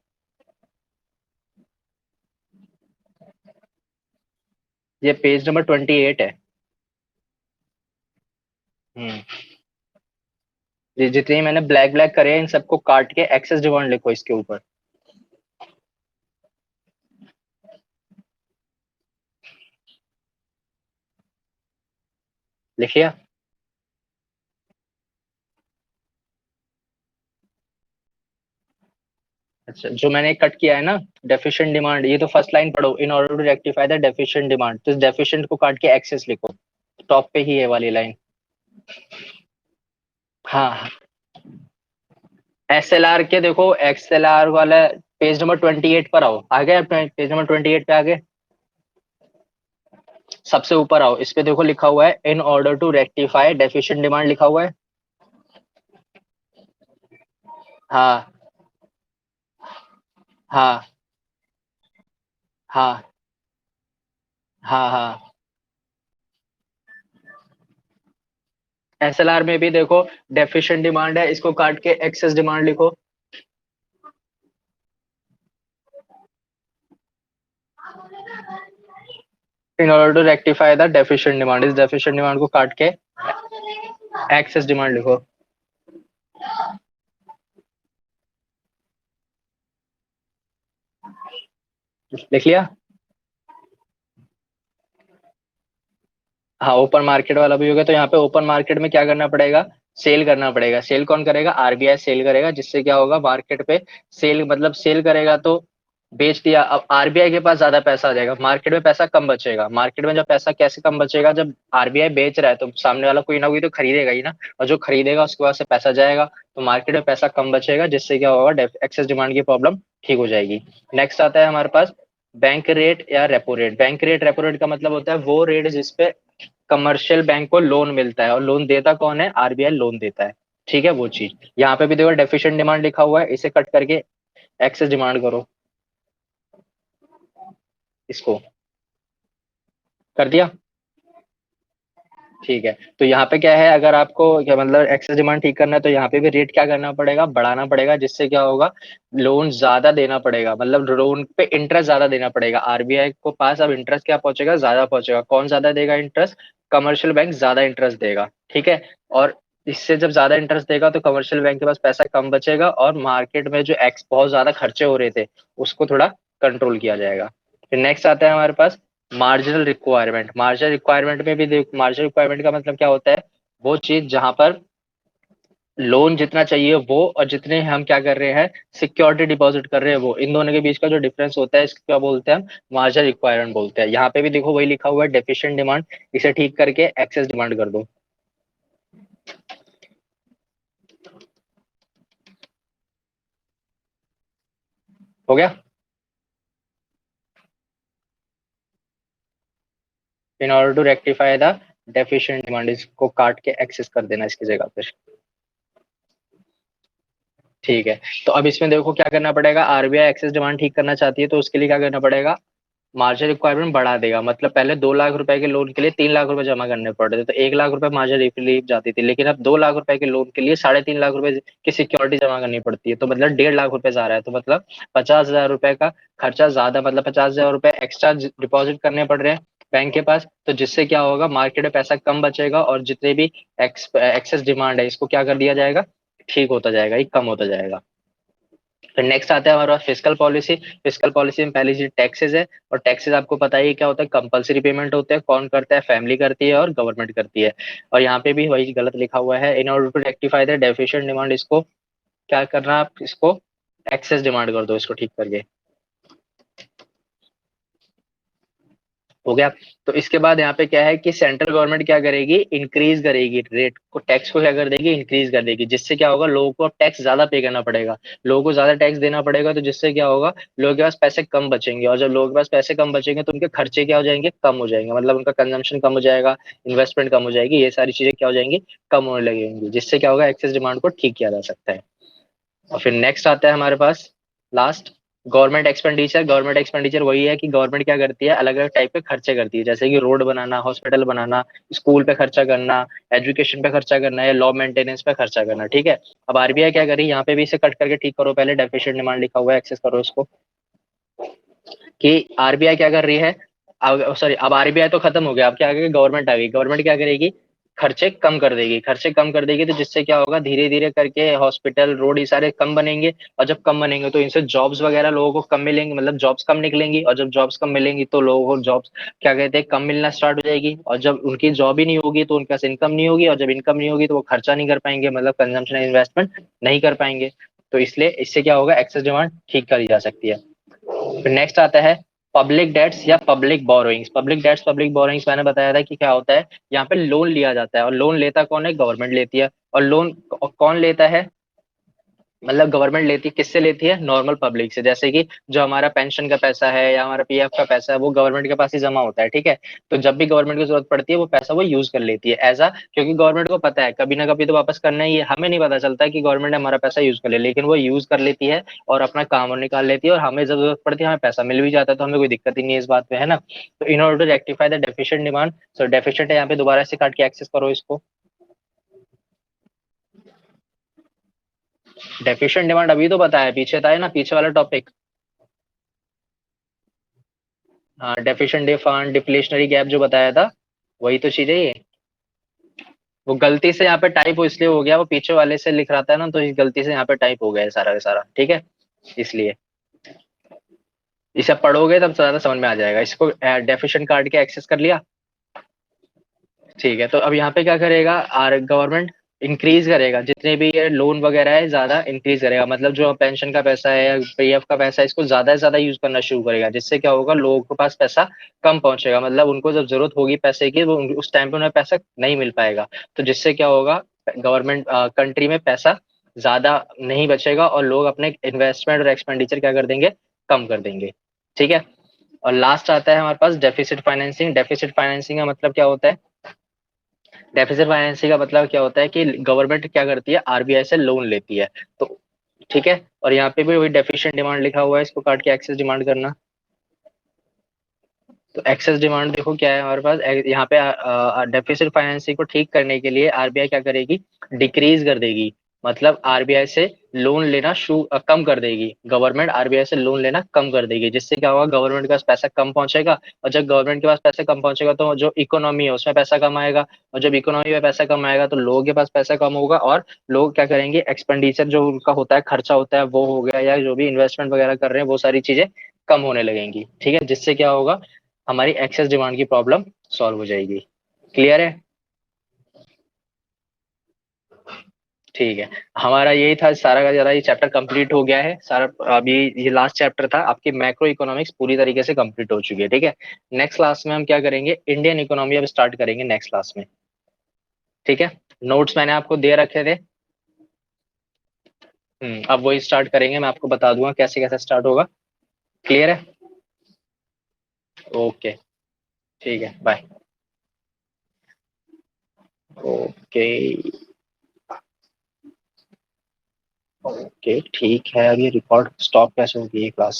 ये पेज नंबर 28 है। हम्म। ये जितनी मैंने ब्लैक ब्लैक करे हैं इन सबको काट के एक्सेस डिमांड लिखो इसके ऊपर। लिखिए। अच्छा, जो मैंने कट किया है ना, डेफिशिएंट डिमांड, ये तो फर्स्ट लाइन पढ़ो, in order to rectify the deficient demand, तो इस डेफिशिएंट को काट के एक्सेस लिखो, टॉप पे ही है वाली लाइन। हाँ, एसएलआर के देखो, एक्सएलआर वाला पेज नंबर 28 पर आओ, आ गए अपने पेज नंबर 28 पे आ गए, सबसे ऊपर आओ, इस पे देखो लिखा हुआ है in order to rectify deficient demand लिखा हुआ है। हाँ हाँ हाँ हाँ हाँ। एसएलआर में भी देखो डेफिशिएंट डिमांड है, इसको काट के एक्सेस डिमांड लिखो। In order to rectify the deficient demand, इस डेफिशिएंट डिमांड को काट के एक्सेस डिमांड लिखो। लिख लिया। हाँ, ओपन मार्केट वाला भी हो गया, तो यहाँ पे ओपन मार्केट में क्या करना पड़ेगा, सेल करना पड़ेगा। सेल कौन करेगा, आरबीआई सेल करेगा, जिससे क्या होगा, मार्केट पे सेल, मतलब सेल करेगा तो बेच दिया, अब आरबीआई के पास ज्यादा पैसा आ जाएगा, मार्केट में पैसा कम बचेगा। मार्केट में जब पैसा कैसे कम बचेगा, जब आरबीआई बेच रहा है तो सामने वाला कोई ना कोई तो खरीदेगा ही ना, और जो खरीदेगा उसके पास से पैसा जाएगा, तो मार्केट में पैसा कम बचेगा, जिससे क्या होगा, एक्सेस डिमांड की प्रॉब्लम ठीक हो जाएगी। नेक्स्ट आता है हमारे पास बैंक रेट या repo rate. Bank rate, repo rate का मतलब होता है वो रेट जिसपे कमर्शियल बैंक को लोन मिलता है, और लोन देता कौन है, आरबीआई लोन देता है। ठीक है, वो चीज यहाँ पे भी देखो डेफिशिएंट डिमांड लिखा हुआ है, इसे कट करके एक्सेस डिमांड करो, इसको कर दिया। ठीक है, तो यहाँ पे क्या है, अगर आपको क्या मतलब एक्सेस डिमांड ठीक करना है, तो यहाँ पे भी रेट क्या करना पड़ेगा, बढ़ाना पड़ेगा, जिससे क्या होगा, लोन ज्यादा देना पड़ेगा, मतलब लोन पे इंटरेस्ट ज्यादा देना पड़ेगा। आरबीआई को पास अब इंटरेस्ट क्या पहुंचेगा, ज्यादा पहुंचेगा। कौन ज्यादा देगा इंटरेस्ट, कमर्शियल बैंक ज्यादा इंटरेस्ट देगा। ठीक है। और इससे जब ज्यादा इंटरेस्ट देगा तो कमर्शियल बैंक के पास पैसा कम बचेगा, और मार्केट में जो एक्स बहुत ज्यादा खर्चे हो रहे थे उसको थोड़ा कंट्रोल किया जाएगा। फिर नेक्स्ट आता है हमारे पास मार्जिनल रिक्वायरमेंट। मार्जिनल रिक्वायरमेंट में भी देख, मार्जिनल रिक्वायरमेंट का मतलब क्या होता है, वो चीज जहां पर लोन जितना चाहिए वो, और जितने हम क्या कर रहे हैं, सिक्योरिटी डिपॉजिट कर रहे हैं वो, इन दोनों के बीच का जो डिफरेंस होता है, इसको क्या बोलते हैं हम, मार्जिनल रिक्वायरमेंट बोलते हैं। यहाँ पे भी देखो वही लिखा हुआ है, डेफिशिएंट डिमांड, इसे ठीक करके एक्सेस डिमांड कर दो। हो गया। In order to rectify the deficient demand, इसको काट के एक्सेस कर देना इसकी जगह पर। ठीक है, तो अब इसमें देखो क्या करना पड़ेगा, आरबीआई एक्सेस डिमांड ठीक करना चाहती है, तो उसके लिए क्या करना पड़ेगा, मार्जिन रिक्वायरमेंट बढ़ा देगा। मतलब पहले 2 लाख रुपए के लोन के लिए 3 लाख रुपए जमा करने पड़ते थे, तो 1 लाख रुपए मार्जिन रिलीफ जाती थी, लेकिन अब 2 लाख रुपए के लोन के लिए 3.5 लाख रुपए की सिक्योरिटी जमा करनी पड़ती है, तो मतलब 1.5 लाख रुपए जा रहा है, तो मतलब 50,000 रुपए का खर्चा ज्यादा, मतलब 50,000 रुपए एक्स्ट्रा डिपॉजिट करने पड़ रहे हैं बैंक के पास। तो जिससे क्या होगा, मार्केट में पैसा कम बचेगा और जितने भी एक्सेस डिमांड है इसको क्या कर दिया जाएगा, ठीक होता जाएगा, ये कम होता जाएगा। फिर नेक्स्ट आता है हमारे पास फिस्कल पॉलिसी। फिस्कल पॉलिसी में पहली चीज टैक्सेस है, और टैक्सेस आपको पता ही है क्या होता है, कंपलसरी पेमेंट होते हैं। कौन करता है, फैमिली करती है और गवर्नमेंट करती है। और यहाँ पे भी वही गलत लिखा हुआ है, in order to rectify the deficient demand, इसको क्या करना, आप इसको एक्सेस डिमांड कर दो, इसको ठीक करके। हो गया। तो इसके बाद यहाँ पे क्या है कि सेंट्रल गवर्नमेंट क्या करेगी, इंक्रीज करेगी रेट को, टैक्स को क्या कर देगी, इंक्रीज कर देगी, जिससे क्या होगा, लोगों को टैक्स ज्यादा पे करना पड़ेगा। लोगों को ज्यादा टैक्स देना पड़ेगा, तो जिससे क्या होगा, लोगों के पास पैसे कम बचेंगे, और जब लोगों के पास पैसे कम बचेंगे तो उनके खर्चे क्या हो जाएंगे, कम हो जाएंगे, मतलब उनका कंजम्पशन कम हो जाएगा, इन्वेस्टमेंट कम हो जाएगी, ये सारी चीजें क्या हो जाएंगी, कम होने लगेंगी, जिससे क्या होगा, एक्सेस डिमांड को ठीक किया जा सकता है। और फिर नेक्स्ट आता है हमारे पास last, government expenditure. Government expenditure वही है कि गवर्नमेंट क्या करती है, अलग अलग टाइप के खर्चे करती है, जैसे कि रोड बनाना, हॉस्पिटल बनाना, स्कूल पे खर्चा करना, एजुकेशन पे खर्चा करना, या लॉ मेंटेनेंस पे खर्चा करना, ठीक है। अब आरबीआई क्या करी, यहाँ पे भी इसे कट करके ठीक करो, पहले डेफिशिएंट डिमांड लिखा हुआ है, एक्सेस करो इसको, कि आरबीआई क्या कर रही है, अब सॉरी, अब आरबीआई तो खत्म हो गया, अब क्या आ गया, गवर्नमेंट आ गई। गवर्नमेंट क्या करेगी, खर्चे कम कर देगी, खर्चे कम कर देगी, तो जिससे क्या होगा, धीरे धीरे करके हॉस्पिटल, रोड, ये सारे कम बनेंगे। और जब कम बनेंगे तो इनसे जॉब्स वगैरह लोगों को कम मिलेंगे, मतलब जॉब्स कम निकलेंगी, और जब जॉब्स कम मिलेंगी तो लोगों को जॉब्स क्या कहते हैं, कम मिलना स्टार्ट हो जाएगी, और जब उनकी जॉब ही नहीं होगी तो उनके पास इनकम नहीं होगी, और जब इनकम नहीं होगी तो वो खर्चा नहीं कर पाएंगे, मतलब कंजम्पशन इन्वेस्टमेंट नहीं कर पाएंगे। तो इसलिए इससे क्या होगा, एक्सेस डिमांड ठीक करी जा सकती है। फिर नेक्स्ट आता है पब्लिक डेट्स या public borrowings. Public debts, public borrowings मैंने बताया था कि क्या होता है, यहाँ पे लोन लिया जाता है, और लोन लेता कौन है, गवर्नमेंट लेती है। और लोन कौन लेता है, मतलब गवर्नमेंट लेती है, किससे लेती है, नॉर्मल पब्लिक से, जैसे कि जो हमारा पेंशन का पैसा है या हमारा पीएफ का पैसा है, वो गवर्नमेंट के पास ही जमा होता है, ठीक है। तो जब भी गवर्नमेंट की जरूरत पड़ती है वो पैसा वो यूज कर लेती है ऐसा, क्योंकि गवर्नमेंट को पता है कभी ना कभी तो वापस करना ही है। हमें नहीं पता चलता है कि गवर्नमेंट ने हमारा पैसा यूज कर लिया, लेकिन वो यूज कर लेती है और अपना काम और निकाल लेती है, और हमें जब जरूरत पड़ती है हमें पैसा मिल भी जाता है, तो हमें कोई दिक्कत ही नहीं है इस बात में, है ना। तो in order to rectify the deficient demand, so deficient है यहाँ पे, दोबारा से काट के एक्सेस करो इसको। डेफिशिएंट डिमांड अभी तो बताया, पीछे था है ना, पीछे वाला टॉपिक। हाँ, डेफिशिएंट डिमांड, डिफ्लेशनरी गैप जो बताया था, वही तो चीज है ये। वो गलती से यहाँ पे टाइप हो इसलिए हो गया, वो पीछे वाले से लिख रहा था ना, तो इस गलती से यहाँ पे टाइप हो गया है सारा का सारा, ठीक है, इसलिए। इसे पढ़ोगे तब ज्यादा समझ में आ जाएगा। इसको डेफिशिएंट काट के एक्सेस कर लिया, ठीक है। तो अब यहाँ पे क्या करेगा, आर गवर्नमेंट इंक्रीज करेगा, जितने भी ये लोन वगैरह है ज्यादा इंक्रीज करेगा, मतलब जो पेंशन का पैसा है या पीएफ का पैसा है, इसको ज्यादा से ज्यादा यूज करना शुरू करेगा, जिससे क्या होगा, लोगों के पास पैसा कम पहुंचेगा, मतलब उनको जब जरूरत होगी पैसे की, वो उस टाइम पे उन्हें पैसा नहीं मिल पाएगा। तो जिससे क्या होगा, गवर्नमेंट कंट्री में पैसा ज्यादा नहीं बचेगा, और लोग अपने इन्वेस्टमेंट और एक्सपेंडिचर क्या कर देंगे, कम कर देंगे, ठीक है। और लास्ट आता है हमारे पास डेफिसिट फाइनेंसिंग। डेफिसिट फाइनेंसिंग का मतलब क्या होता है, डेफिसिट फाइनेंसिंग का मतलब क्या होता है कि गवर्नमेंट क्या करती है, आरबीआई से लोन लेती है, तो ठीक है। और यहाँ पे भी वही डेफिशिएंट डिमांड लिखा हुआ है, इसको काट के एक्सेस डिमांड करना। तो एक्सेस डिमांड देखो क्या है हमारे पास, यहाँ पे डेफिसिट फाइनेंसिंग को ठीक करने के लिए आरबीआई क्या करेगी, डिक्रीज कर देगी, मतलब आरबीआई से लोन लेना कम कर देगी, गवर्नमेंट आरबीआई से लोन लेना कम कर देगी, जिससे क्या होगा, गवर्नमेंट के पास पैसा कम पहुंचेगा, और जब गवर्नमेंट के पास पैसा कम पहुंचेगा तो जो इकोनॉमी है उसमें पैसा कम आएगा, और जब इकोनॉमी में पैसा कम आएगा तो लोगों के पास पैसा कम होगा, और लोग क्या करेंगे, एक्सपेंडिचर जो उनका होता है, खर्चा होता है वो हो गया, या जो भी इन्वेस्टमेंट वगैरह कर रहे हैं वो सारी चीजें कम होने लगेंगी, ठीक है, जिससे क्या होगा, हमारी एक्सेस डिमांड की प्रॉब्लम सॉल्व हो जाएगी। क्लियर है, ठीक है। हमारा यही था सारा का सारा, ये चैप्टर कंप्लीट हो गया है सारा। अभी ये लास्ट चैप्टर था, आपकी मैक्रो इकोनॉमिक्स पूरी तरीके से कंप्लीट हो चुकी है, ठीक है। नेक्स्ट क्लास में हम क्या करेंगे, इंडियन इकोनॉमी अब स्टार्ट करेंगे नेक्स्ट क्लास में, ठीक है। नोट्स मैंने आपको दे रखे थे। अब वही स्टार्ट करेंगे, मैं आपको बता दूंगा कैसे कैसे स्टार्ट होगा। क्लियर है, ओके, ठीक है, बाय। ओके, ओके, ठीक है। अब ये रिकॉर्ड स्टॉप कैसे होगी ये क्लास।